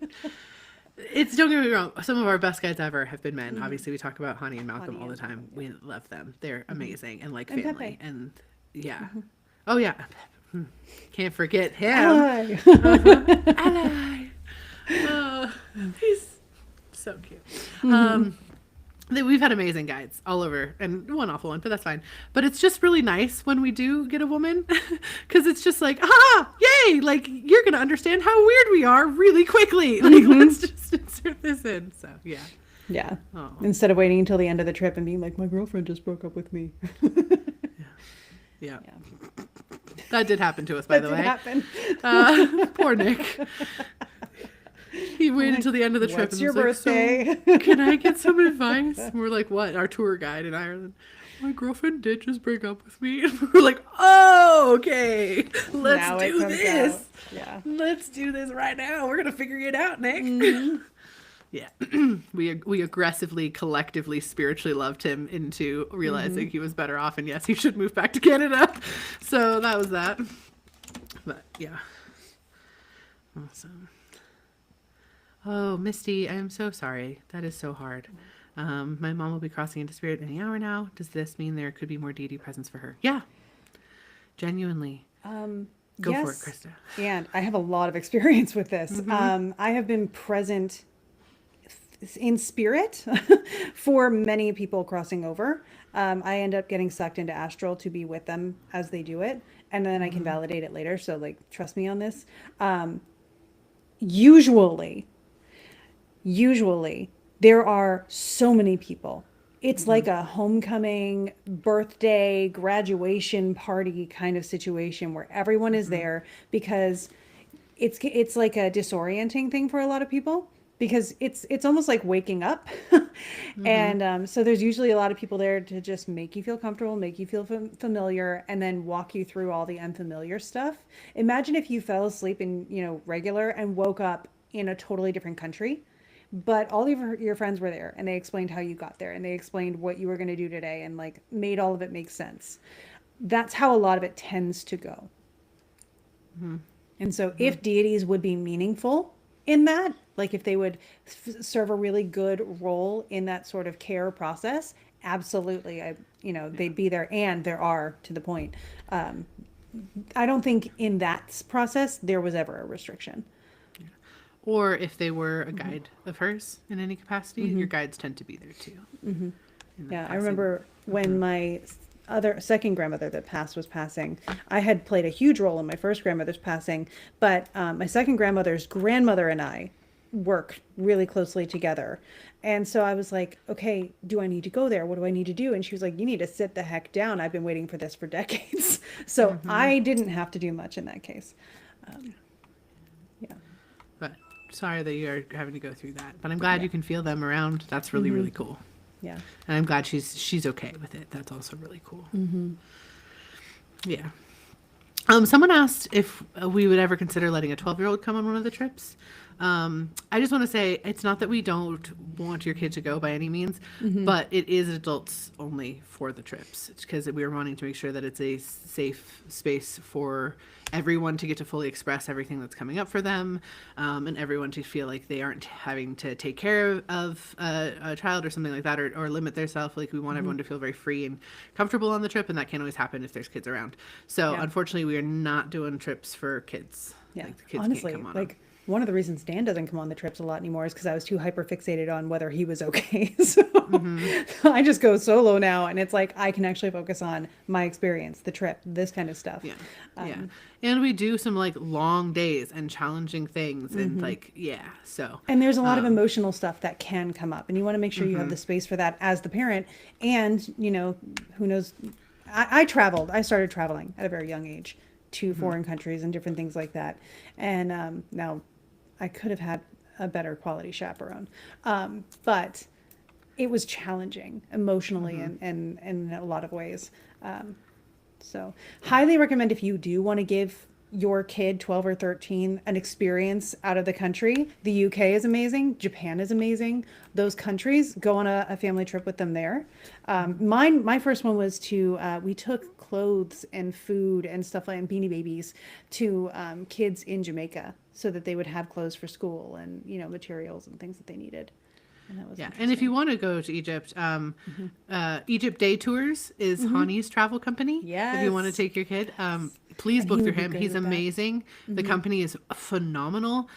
It's, don't get me wrong, some of our best guides ever have been men. Obviously, we talk about Hani and Malcolm
Honey
all the
and
time. We love them. They're amazing and like
And
family.
Pepe.
And yeah. Oh, yeah. Can't forget him.
Hi.
Ally. He's so cute. We've had amazing guides all over, and one awful one, but that's fine. But it's just really nice when we do get a woman, because it's just like, yay! Like you're gonna understand how weird we are really quickly. Like let's just insert this in. So yeah.
Yeah.
Oh.
Instead of waiting until the end of the trip and being like, my girlfriend just broke up with me.
Yeah.
Yeah.
That did happen to us, by the
That did
way.
happen.
Poor Nick. He waited until the end of the trip.
What's
and
your
was like,
birthday?
"So, can I get some advice?" And we're like, what? Our tour guide in Ireland. My girlfriend did just break up with me. And we're like, oh, okay.
Now
Let's
it
do
comes
this.
out. Yeah.
Let's do this right now. We're going to figure it out, Nick. Yeah. we aggressively, collectively, spiritually loved him into realizing he was better off. And yes, he should move back to Canada. So that was that. But yeah. Awesome. Oh, Misty, I am so sorry. That is so hard. My mom will be crossing into spirit any hour now. Does this mean there could be more deity presence for her? Yeah. Genuinely. Go for it, Krista.
And I have a lot of experience with this. I have been present in spirit for many people crossing over. I end up getting sucked into astral to be with them as they do it. And then I can validate it later. So like, trust me on this. Usually there are so many people. It's like a homecoming, birthday, graduation party kind of situation where everyone is there because it's like a disorienting thing for a lot of people because it's almost like waking up. And so there's usually a lot of people there to just make you feel comfortable, make you feel familiar, and then walk you through all the unfamiliar stuff. Imagine if you fell asleep in, regular and woke up in a totally different country. But all of your friends were there and they explained how you got there and they explained what you were going to do today and like made all of it make sense. That's how a lot of it tends to go. And so if deities would be meaningful in that, like if they would serve a really good role in that sort of care process, absolutely, they'd be there, and there are, to the point. I don't think in that process there was ever a restriction.
Or if they were a guide of hers in any capacity, your guides tend to be there too. In the
Yeah, I
passing.
remember when my second grandmother that passed was passing. I had played a huge role in my first grandmother's passing, but my second grandmother's grandmother and I worked really closely together. And so I was like, okay, do I need to go there? What do I need to do? And she was like, you need to sit the heck down. I've been waiting for this for decades. So I didn't have to do much in that case. Yeah.
But sorry that you're having to go through that, but I'm glad you can feel them around. That's really, really cool.
Yeah.
And I'm glad she's okay with it. That's also really cool. Yeah. Someone asked if we would ever consider letting a 12-year-old come on one of the trips. I just want to say it's not that we don't want your kid to go by any means, but it is adults only for the trips because we are wanting to make sure that it's a safe space for everyone to get to fully express everything that's coming up for them, and everyone to feel like they aren't having to take care of a child or something like that, or limit themselves. Like we want everyone to feel very free and comfortable on the trip, and that can't always happen if there's kids around. So unfortunately, we are not doing trips for kids.
Yeah,
like, the kids
honestly,
can't come on
like
them.
one of the reasons Dan doesn't come on the trips a lot anymore is because I was too hyper fixated on whether he was okay. So I just go solo now, and it's like I can actually focus on my experience, the trip, this kind of stuff.
Yeah. Yeah. And we do some like long days and challenging things and like, so.
And there's a lot of emotional stuff that can come up, and you want to make sure you have the space for that as the parent. And, you know, who knows? I traveled. I started traveling at a very young age to foreign countries and different things like that. And now I could have had a better quality chaperone. But it was challenging emotionally and in a lot of ways. So highly recommend if you do want to give your kid 12 or 13 an experience out of the country. The UK is amazing. Japan is amazing. Those countries, go on a family trip with them there. My first one was we took clothes and food and stuff like and Beanie Babies to kids in Jamaica so that they would have clothes for school and, you know, materials and things that they needed. And that was
And if you want to go to Egypt, Egypt Day Tours is Hani's travel company. If you want to
Yes.
take your kid, please book
he
through
would be
him.
great
He's
with that.
amazing. The company is phenomenal.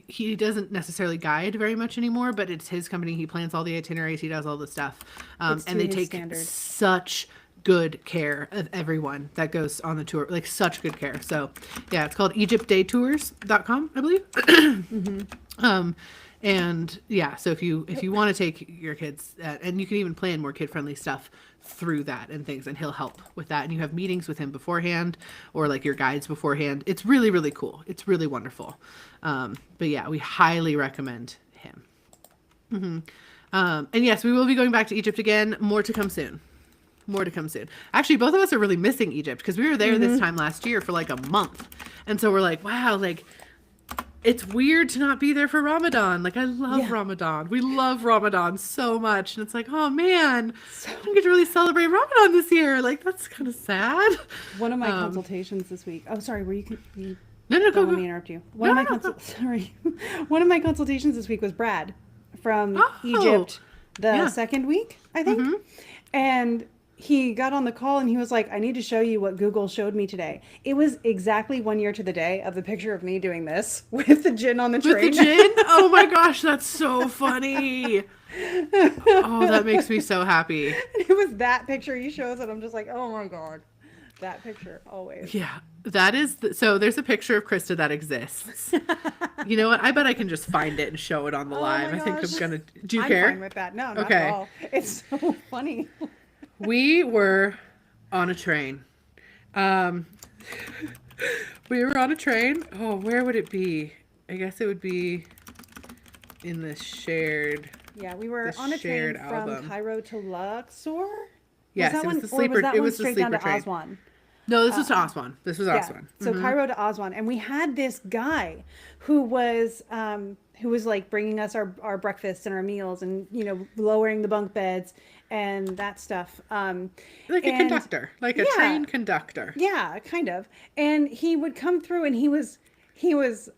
He doesn't necessarily guide very much anymore, but it's his company. He plans all the itineraries. He does all the stuff.
It's
And
to
they
his
take
standard.
such good care of everyone that goes on the tour, like such good care. So yeah, it's called EgyptDayTours.com, I believe. And yeah, so if you want to take your kids, and you can even plan more kid-friendly stuff through that and things, and he'll help with that. And you have meetings with him beforehand, or like your guides beforehand. It's really, really cool. It's really wonderful. But yeah, we highly recommend him. And yes, we will be going back to Egypt again. More to come soon. More to come soon. Actually, both of us are really missing Egypt because we were there this time last year for like a month. And so we're like, wow, like it's weird to not be there for Ramadan. Like I love Ramadan. We love Ramadan so much. And it's like, oh man, I don't get to really celebrate Ramadan this year. Like that's kind of sad.
One of my consultations this week. Oh, sorry. Were you
No,
don't
go,
let me
go.
interrupt you.
No, no, no.
Sorry. One of my consultations this week was Brad from
Oh,
Egypt the
yeah.
second week, I think. And he got on the call and he was like, I need to show you what Google showed me today. It was exactly 1 year to the day of the picture of me doing this with the gin on the
With
train.
the gin? Oh my gosh, that's so funny. Oh, that makes me so happy.
It was that picture he shows and I'm just like, oh my God. That picture, always.
Yeah, that is so there's a picture of Krista that exists. You know what? I bet I can just find it and show it on the live.
my
I think I'm
gosh.
gonna. Do you
I'm
care?
fine with that. No, not
Okay.
at all. It's so funny.
We were on a train. We were on a train. Oh, where would it be? I guess it would be in the shared.
Yeah, we were
The
on a train
shared
from
album.
Cairo to Luxor.
Yes,
that
it was
one,
the
or
sleeper.
was that
It
one
was the
straight down
sleeper
to
train.
Aswan?
No, this was to Aswan. This was
Yeah.
Aswan.
So Cairo to Aswan, and we had this guy who was like bringing us our breakfasts and our meals, and lowering the bunk beds and that stuff.
Like a
and-
conductor, like a
Yeah.
train conductor.
Yeah, kind of. And he would come through, and he was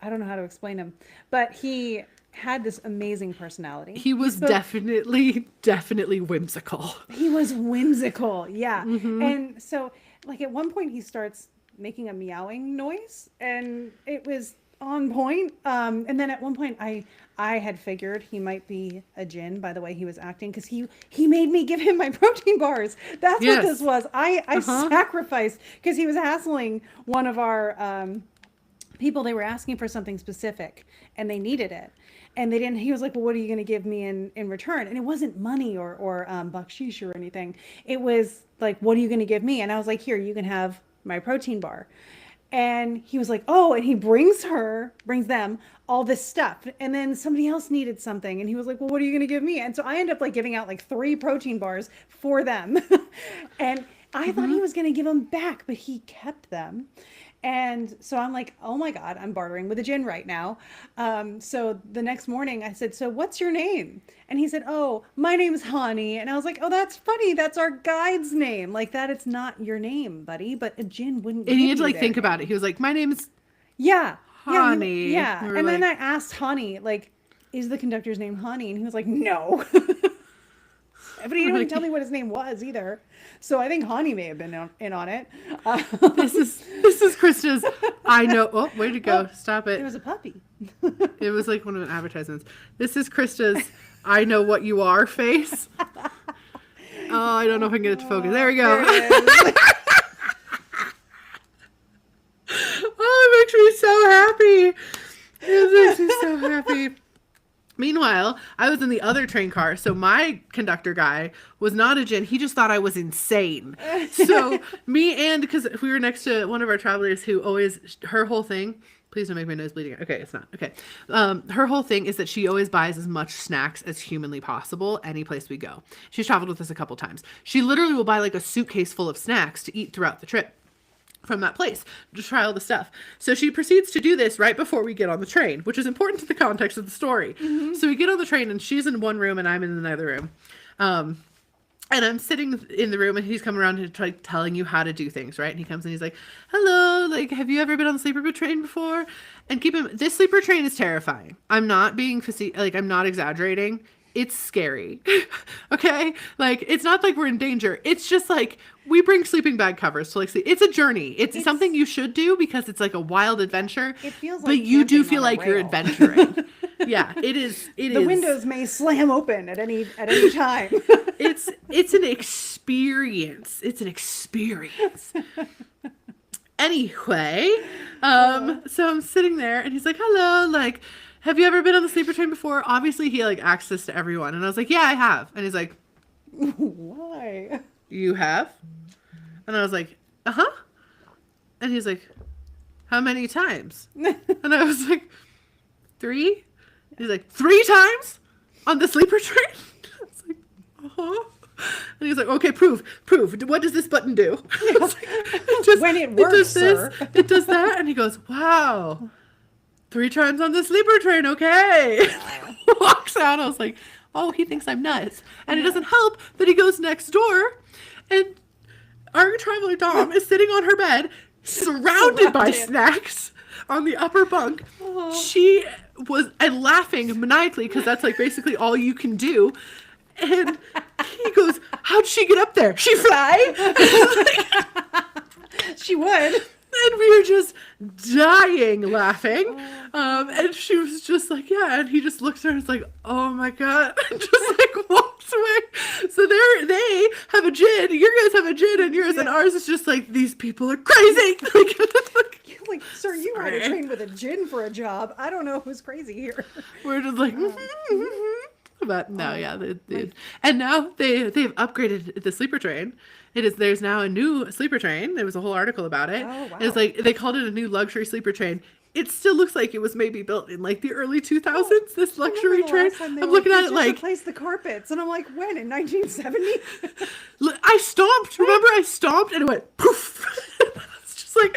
I don't know how to explain him, but he had this amazing personality.
He was
spoke-
definitely whimsical.
He was whimsical, yeah.
Mm-hmm.
And so, like at one point, he starts making a meowing noise, and it was on point. And then at one point, I had figured he might be a djinn by the way he was acting, because he made me give him my protein bars. That's
Yes.
what this was. I sacrificed because he was hassling one of our people. They were asking for something specific, and they needed it. And they didn't. He was like, "Well, what are you going to give me in return?" And it wasn't money or bakshish or anything. It was like, "What are you going to give me?" And I was like, "Here, you can have my protein bar." And he was like, oh, and he brings them all this stuff. And then somebody else needed something. And he was like, well, what are you going to give me? And so I end up like giving out like 3 protein bars for them. And I thought he was going to give them back, but he kept them. And so I'm like, oh my God, I'm bartering with a djinn right now. So the next morning I said, so what's your name? And he said, oh, my name's Hani. And I was like, oh, that's funny. That's our guide's name. Like that, it's not your name, buddy, but a djinn wouldn't.
And he had to
give
like
you
think
their
about
name.
it. He was like, my name's
Yeah.
Hani.
Yeah.
We were
And then I
like-
asked Hani, like, is the conductor's name Hani? And he was like, no. But he didn't tell me what his name was either. So I think Hani may have been in on it.
This is Krista's. I know. Oh, way to go! Stop
It
it.
was a puppy.
It was like one of the advertisements. This is Krista's. I know what you are face. Oh, I don't know if I can get it to focus. There we go.
There it is.
Oh, it makes me so happy. It makes me so happy. Meanwhile, I was in the other train car, so my conductor guy was not a djinn. He just thought I was insane. So because we were next to one of our travelers who always, her whole thing, please don't make my nose bleeding. Okay, it's not. Okay. Her whole thing is that she always buys as much snacks as humanly possible any place we go. She's traveled with us a couple times. She literally will buy like a suitcase full of snacks to eat throughout the trip from that place to try all the stuff. So she proceeds to do this right before we get on the train, which is important to the context of the story. So we get on the train and she's in one room and I'm in another room. And I'm sitting in the room and he's coming around to try telling you how to do things, right? And he comes and he's like, hello, like, have you ever been on the sleeper train before? And this sleeper train is terrifying. I'm not being I'm not exaggerating. It's scary. Okay? Like, it's not like we're in danger. It's just like, we bring sleeping bag covers to like sleep. It's a journey. It's something you should do because it's like a wild adventure.
It feels
but
like
you do
camping
feel
on a
like you're
rail.
adventuring. Yeah, it is.
The windows may slam open at any time.
It's an experience. It's an experience. Anyway, so I'm sitting there and he's like, hello, like, have you ever been on the sleeper train before? Obviously he like asks this to everyone. And I was like, yeah, I have. And he's like,
Why?
you have? And I was like, uh-huh. And he's like, how many times? And I was like, 3? He's like, 3 times on the sleeper train? I was like, uh-huh. And he's like, okay, prove. What does this button do? I was like,
When it works,
does this,
sir.
it does that. And he goes, wow, 3 times on the sleeper train, okay. Walks out. I was like, oh, he thinks I'm nuts. And it doesn't help that he goes next door and our traveler Dom is sitting on her bed, surrounded by snacks on the upper bunk. She was laughing maniacally because that's like basically all you can do. And he goes, how'd she get up there? She fly?
She would.
And we were just dying laughing. And she was just like, yeah. And he just looks at her and is like, oh my God. And just like walks away. So they have a djinn. Your guys have a djinn and yours and ours is just like, these people are crazy.
Like, sir, you ride a train with a djinn for a job. I don't know who's crazy here.
We're just like, but no, yeah. And now they've upgraded the sleeper train. There's now a new sleeper train. There was a whole article about it.
Oh, wow.
It's like, they called it a new luxury sleeper train. It still looks like it was maybe built in like the early 2000s, this luxury train. I'm looking at it like,
replace the carpets. And I'm like, when? In 1970?
I stomped. Remember I stomped and it went poof. It's just like,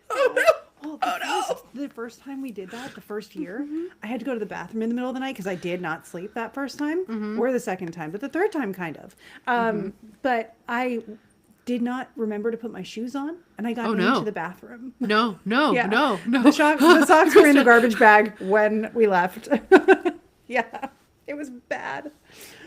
oh no.
Well, the first time we did that, the first year, I had to go to the bathroom in the middle of the night because I did not sleep that first time or the second time, but the third time kind of. But I did not remember to put my shoes on and I got into the bathroom.
No.
The socks were in the garbage bag when we left. Yeah, it was bad.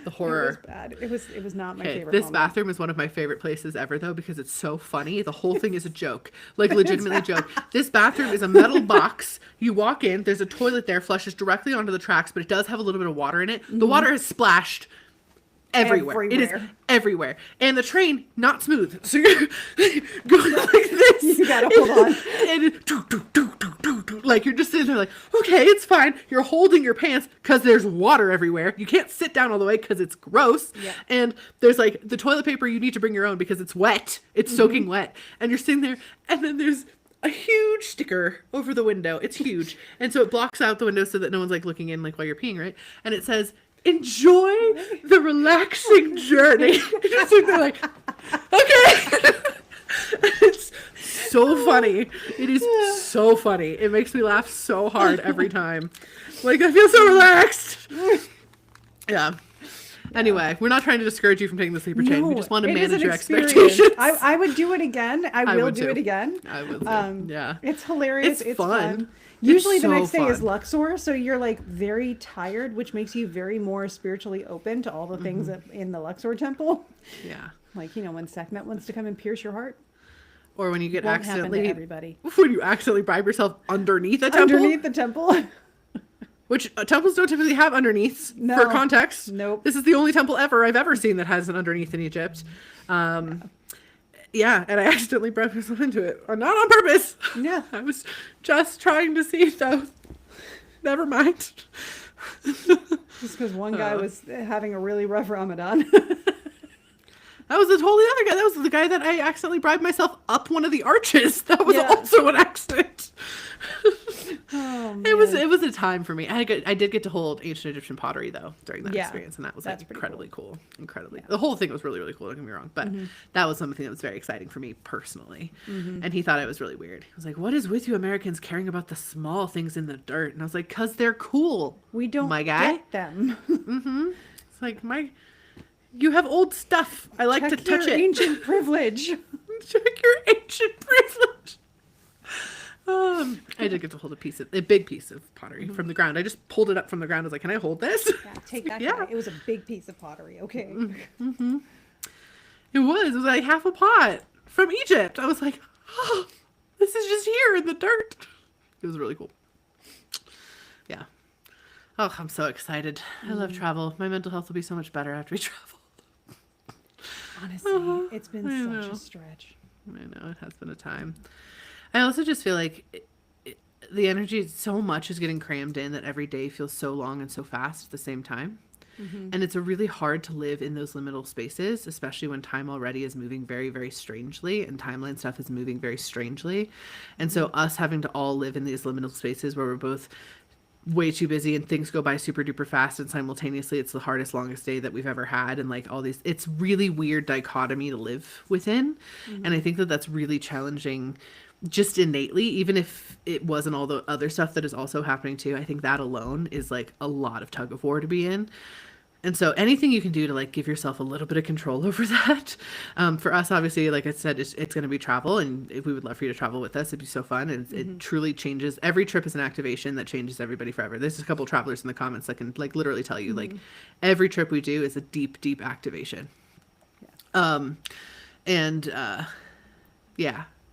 The horror.
It was bad. It was not my favorite.
This
moment.
bathroom is one of my favorite places ever, though, because it's so funny. The whole thing is a joke, like legitimately a joke. This bathroom is a metal box. You walk in, there's a toilet there, flushes directly onto the tracks, but it does have a little bit of water in it. The water is splashed everywhere. It is everywhere. And the train, not smooth. So you're going like this.
You gotta hold on.
And like you're just sitting there like, okay, it's fine. You're holding your pants because there's water everywhere. You can't sit down all the way because it's gross.
Yeah.
And there's like the toilet paper, you need to bring your own because it's wet. It's soaking wet. And you're sitting there and then there's a huge sticker over the window. It's huge. And so it blocks out the window so that no one's like looking in like while you're peeing, right? And it says, "Enjoy the relaxing journey." Just like, they're like, okay. It's so funny. It is so funny. It makes me laugh so hard every time. Like, I feel so relaxed. Yeah. Anyway, we're not trying to discourage you from taking the sleeper chain. We just want to
it is
manage
an
your
experience.
expectations.
I would do it again. I will
would
do
too.
it again.
I would too. Yeah.
It's hilarious.
It's
It's
fun.
fun. Usually
It's
the
so
next day is
fun.
Luxor, so you're like very tired, which makes you very more spiritually open to all the things
Mm-hmm.
that in the Luxor temple.
Yeah.
Like, you know, when Sekhmet wants to come and pierce your heart,
Or when you get
won't happen to
accidentally,
everybody.
when you accidentally bribe yourself underneath a temple,
Underneath the temple.
which temples don't typically have underneaths.
No.
For context,
Nope.
This is the only temple I've ever seen that has an underneath in Egypt. Yeah, and I accidentally bribed myself into it, not on purpose.
Yeah.
I was just trying to see though. Never mind.
Just because one guy was having a really rough Ramadan.
That was a totally other guy. That was the guy that I accidentally bribed myself up one of the arches. That was
Yeah.
also an accident.
Oh,
It was
man.
a time for me. I did get to hold ancient Egyptian pottery though during that
Yeah,
experience, and that was
that's
like
pretty
incredibly cool. Incredibly, the whole thing was really really cool. Don't get me wrong, but that was something that was very exciting for me personally. And he thought it was really weird. He was like, "What is with you Americans caring about the small things in the dirt?" And I was like, "Cause they're cool."
We don't
my guy.
get them.
It's like you have old stuff. I like to
Check
touch
your
it.
ancient privilege.
Check your ancient privilege. I did get to hold a big piece of pottery from the ground. I just pulled it up from the ground. I was like, "Can I hold this?"
Yeah, take that.
Yeah.
Guy. It was a big piece of pottery. Okay.
It was like half a pot from Egypt. I was like, "Oh, this is just here in the dirt." It was really cool. Yeah. Oh, I'm so excited. I love travel. My mental health will be so much better after we travel.
Honestly, it's been
I
such
know.
a stretch.
I know, it has been a time. I also just feel like the energy, so much is getting crammed in that every day feels so long and so fast at the same time. And it's really hard to live in those liminal spaces, especially when time already is moving very, very strangely and timeline stuff is moving very strangely. And so us having to all live in these liminal spaces where we're both way too busy and things go by super duper fast, and simultaneously it's the hardest, longest day that we've ever had, and like all these, it's really weird dichotomy to live within. And I think that that's really challenging just innately, even if it wasn't all the other stuff that is also happening too. I think that alone is like a lot of tug of war to be in. And so anything you can do to like give yourself a little bit of control over that. For us, obviously, like I said, it's going to be travel, and if we would love for you to travel with us. It'd be so fun, and it truly changes. Every trip is an activation that changes everybody forever. There's a couple travelers in the comments that can like literally tell you like every trip we do is a deep, deep activation.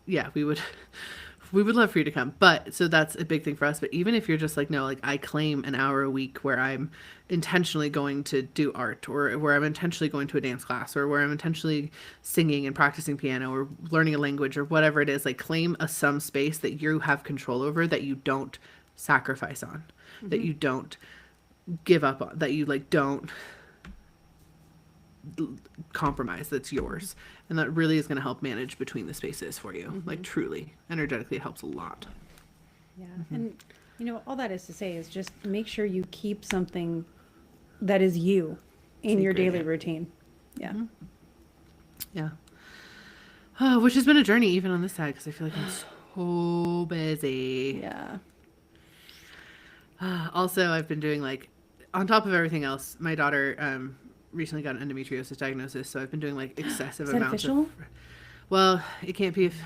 Yeah, we would love for you to come. But so that's a big thing for us. But even if you're just like, no, like I claim an hour a week where I'm intentionally going to do art, or where I'm intentionally going to a dance class, or where I'm intentionally singing and practicing piano or learning a language or whatever it is, like claim some space that you have control over, that you don't sacrifice on, that you don't give up on, that you like don't compromise, that's yours. And that really is going to help manage between the spaces for you. Like truly energetically, it helps a lot.
Yeah. And, you know, all that is to say is just make sure you keep something that is you in your
Secret,
daily
yeah.
routine. Yeah.
Yeah. Oh, which has been a journey even on this side, because I feel like I'm so busy.
Yeah.
Also, I've been doing like, on top of everything else, my daughter recently got an endometriosis diagnosis, so I've been doing like excessive
Is that
amounts
official?
of. Well, it can't be. If,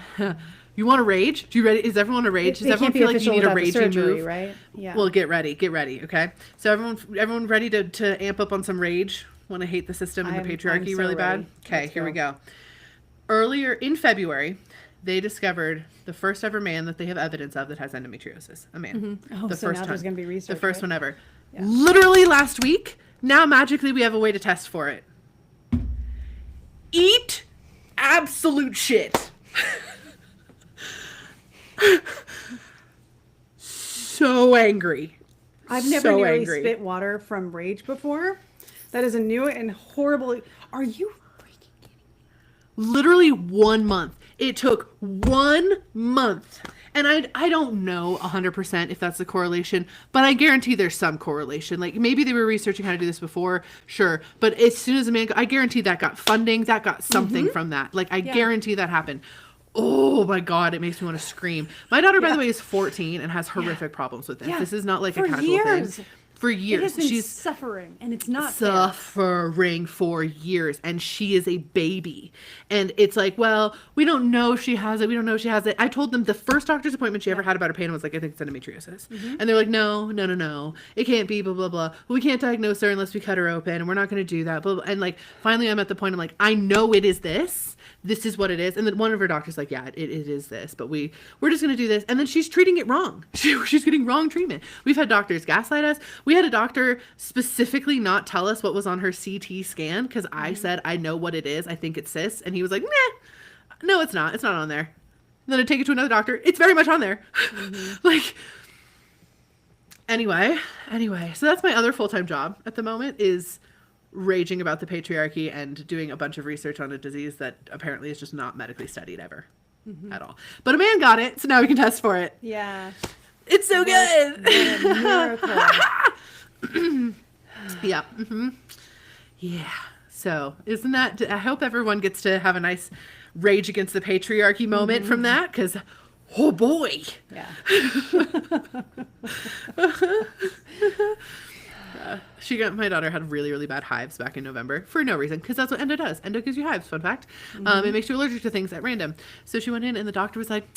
you want to rage? Do you ready? Is everyone a rage? Does
It
everyone
can't be
feel like you
official
need a
without the
ragey
surgery,
move?
right? Yeah.
Well, get ready, okay? So everyone ready to amp up on some rage? Want to hate the system and the
I'm
patriarchy
so
really bad?
ready.
Okay,
Let's
here we
go.
go. Earlier in February, they discovered the first ever man that they have evidence of that has endometriosis. A man.
Oh,
the
so
first
now there's
time.
gonna be research,
The first
right?
one ever.
Yeah.
Literally last week. Now magically we have a way to test for it. Eat absolute shit. So angry.
I've never
so
nearly
angry.
spit water from rage before. That is a new and horrible. Are you freaking kidding me?
Literally 1 month. It took 1 month. And I don't know 100% if that's the correlation, but I guarantee there's some correlation. Like maybe they were researching how to do this before, sure. But as soon as a man, I guarantee that got funding, that got something from that. Like I guarantee that happened. Oh my God, it makes me want to scream. My daughter, by the way, is 14 and has horrific problems with this.
Yeah.
This is not like
For
a casual
years.
thing. For years.
It has been
She's
suffering, and it's not fair.
suffering for years, and she is a baby. And it's like, well, we don't know if she has it. We don't know if she has it. I told them the first doctor's appointment she ever had about her pain was like, I think it's endometriosis. And they're like, no. It can't be, blah, blah, blah. We can't diagnose her unless we cut her open, and we're not going to do that. Blah, blah. And like, finally, I'm at the point, I'm like, I know it is this. This is what it is. And then one of her doctors like, yeah, it is this, but we're just going to do this. And then she's treating it wrong. She's getting wrong treatment. We've had doctors gaslight us. We had a doctor specifically not tell us what was on her CT scan because I said, I know what it is. I think it's cysts. And he was like, nah, no, it's not. It's not on there. And then I take it to another doctor. It's very much on there. Like, anyway. So that's my other full-time job at the moment is raging about the patriarchy and doing a bunch of research on a disease that apparently is just not medically studied ever at all. But a man got it, so now we can test for it.
Yeah.
It's so good.
What a miracle.
Yeah. Yeah. So isn't that, I hope everyone gets to have a nice rage against the patriarchy moment from that, because oh boy.
Yeah.
My daughter had really, really bad hives back in November for no reason, because that's what endo does. Endo gives you hives, fun fact. It makes you allergic to things at random. So she went in and the doctor was like,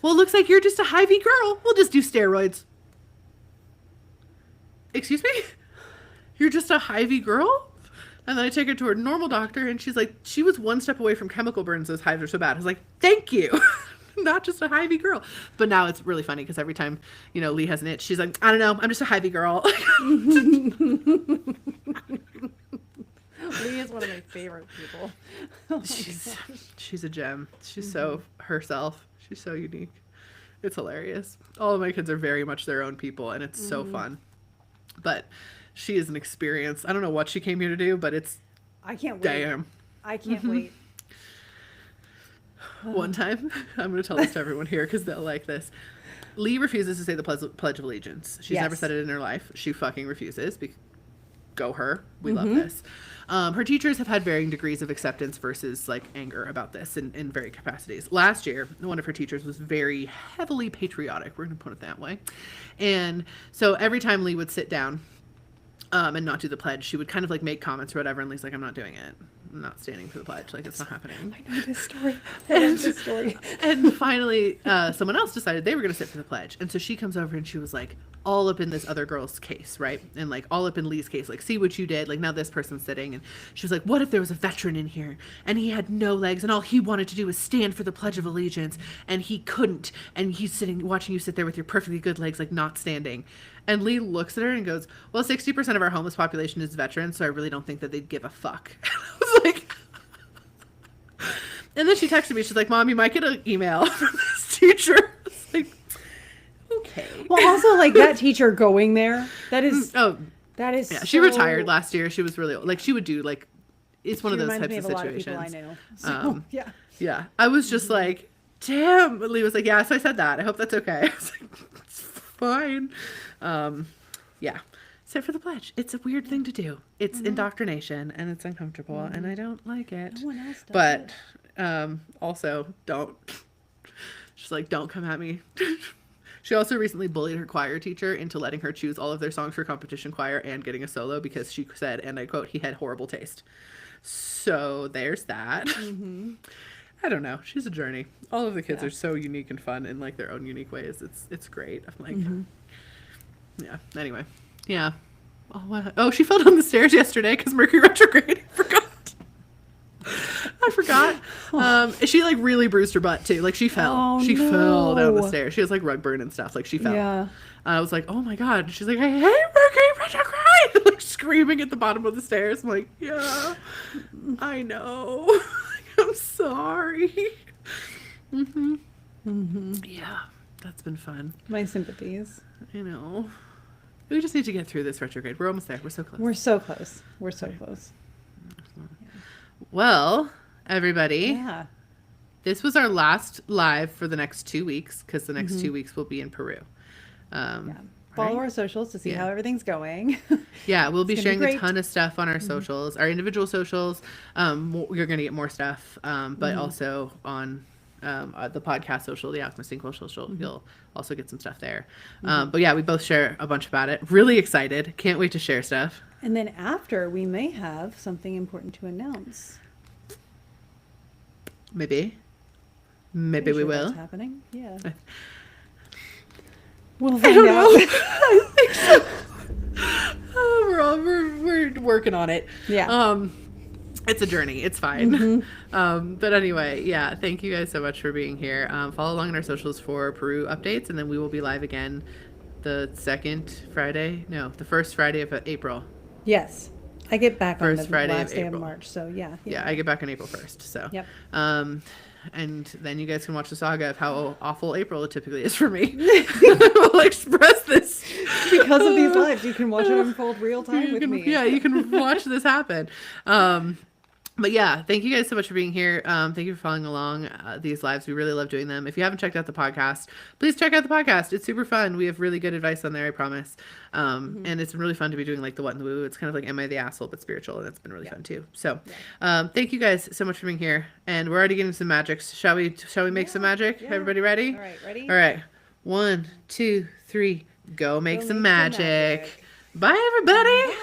well, it looks like you're just a hivey girl. We'll just do steroids. Excuse me? You're just a hivey girl? And then I take her to her normal doctor and she's like, she was one step away from chemical burns. Those hives are so bad. I was like, thank you. Not just a hivey girl. But now it's really funny because every time, Lee has an itch, she's like, I don't know, I'm just a hivey girl.
Lee is one of my favorite people.
She's a gem. She's so herself. She's so unique. It's hilarious. All of my kids are very much their own people and it's so fun. But she is an experience. I don't know what she came here to do, but it's
I can't wait.
damn.
I can't wait.
One time, I'm going to tell this to everyone here because they'll like this. Lee refuses to say the Pledge of Allegiance. She's never said it in her life. She fucking refuses. Go her. We love this. Her teachers have had varying degrees of acceptance versus like anger about this in various capacities. Last year, one of her teachers was very heavily patriotic. We're going to put it that way. And so every time Lee would sit down and not do the pledge, she would kind of like make comments or whatever. And Lee's like, I'm not doing it. I'm not standing for the pledge. Like, it's not happening.
I know this story. I know this story.
And finally, someone else decided they were going to sit for the pledge. And so she comes over and she was like, all up in this other girl's case, right? And like all up in Lee's case, like, see what you did. Like, now this person's sitting. And she was like, what if there was a veteran in here and he had no legs and all he wanted to do was stand for the Pledge of Allegiance and he couldn't. And he's sitting, watching you sit there with your perfectly good legs, like not standing. And Lee looks at her and goes, well, 60% of our homeless population is veterans, so I really don't think that they'd give a fuck. I was like, and then she texted me. She's like, Mom, you might get an email from this teacher. I was like, okay.
Well, also, like, that teacher going there, that is
yeah, she retired last year. She was really old. Like, she would do, like, it's one of those types of situations.
A lot of people I know. So, yeah.
Yeah. I was just like, damn. Lee was like, yeah, so I said that. I hope that's okay. I was like, it's fine. Yeah. Sit for the pledge. It's a weird thing to do. It's indoctrination and it's uncomfortable and I don't like it.
No one else does
but also don't. She's like, don't come at me. She also recently bullied her choir teacher into letting her choose all of their songs for competition choir and getting a solo because she said, and I quote, he had horrible taste. So there's that. I don't know. She's a journey. All of the kids are so unique and fun in like their own unique ways. It's great. I'm like, yeah. Anyway, yeah. Oh, what? Oh, she fell down the stairs yesterday because Mercury retrograde. I forgot. She like really bruised her butt too. Like she fell.
Oh,
she
no.
fell down the stairs. She has like rug burn and stuff. Like she fell.
Yeah.
I was like, oh my God. She's like, I hate Mercury retrograde. Like screaming at the bottom of the stairs. I'm like, yeah, I know. I'm sorry. Yeah, that's been fun.
My sympathies.
You know, we just need to get through this retrograde. We're almost there. We're so close.
We're so close. We're so close.
Well, everybody,
Yeah.
This was our last live for the next 2 weeks because the next 2 weeks will be in Peru.
Yeah. Follow
Right?
our socials to see
Yeah.
how everything's going.
Yeah, we'll be
It's gonna
sharing
be
a
great.
ton of stuff on our socials, our individual socials. You're going to get more stuff, but also on the podcast social, the Alchemist Inc. social, you'll also get some stuff there. But yeah, we both share a bunch about it. Really excited. Can't wait to share stuff.
And then after, we may have something important to announce.
Maybe. Maybe
Pretty
we
sure that's
will.
happening. Yeah. We'll
I
find
don't
out.
know. I think so. We're working on it.
Yeah.
It's a journey. It's fine. But anyway, yeah, thank you guys so much for being here. Follow along on our socials for Peru updates, and then we will be live again the first Friday of April.
Yes. I get back on
First
the
Friday of
last day of
April.
March, so yeah.
Yeah, I get back on April 1st. So,
Yep.
And then you guys can watch the saga of how awful April typically is for me. I'll express this.
Because of these lives, you can watch it unfold real time
You
with
can-
me.
Yeah, you can watch this happen. But yeah, thank you guys so much for being here. Thank you for following along these lives. We really love doing them. If you haven't checked out the podcast, please check out the podcast. It's super fun. We have really good advice on there, I promise. And it's really fun to be doing like the what and the woo. It's kind of like Am I the Asshole, but spiritual. And it's been really fun too. So thank you guys so much for being here. And we're already getting some magics. Shall we make some magic?
Yeah.
Everybody ready?
All right, ready?
All right. 1, 2, 3. Go make
Go
some
make some
magic.
magic.
Bye, everybody.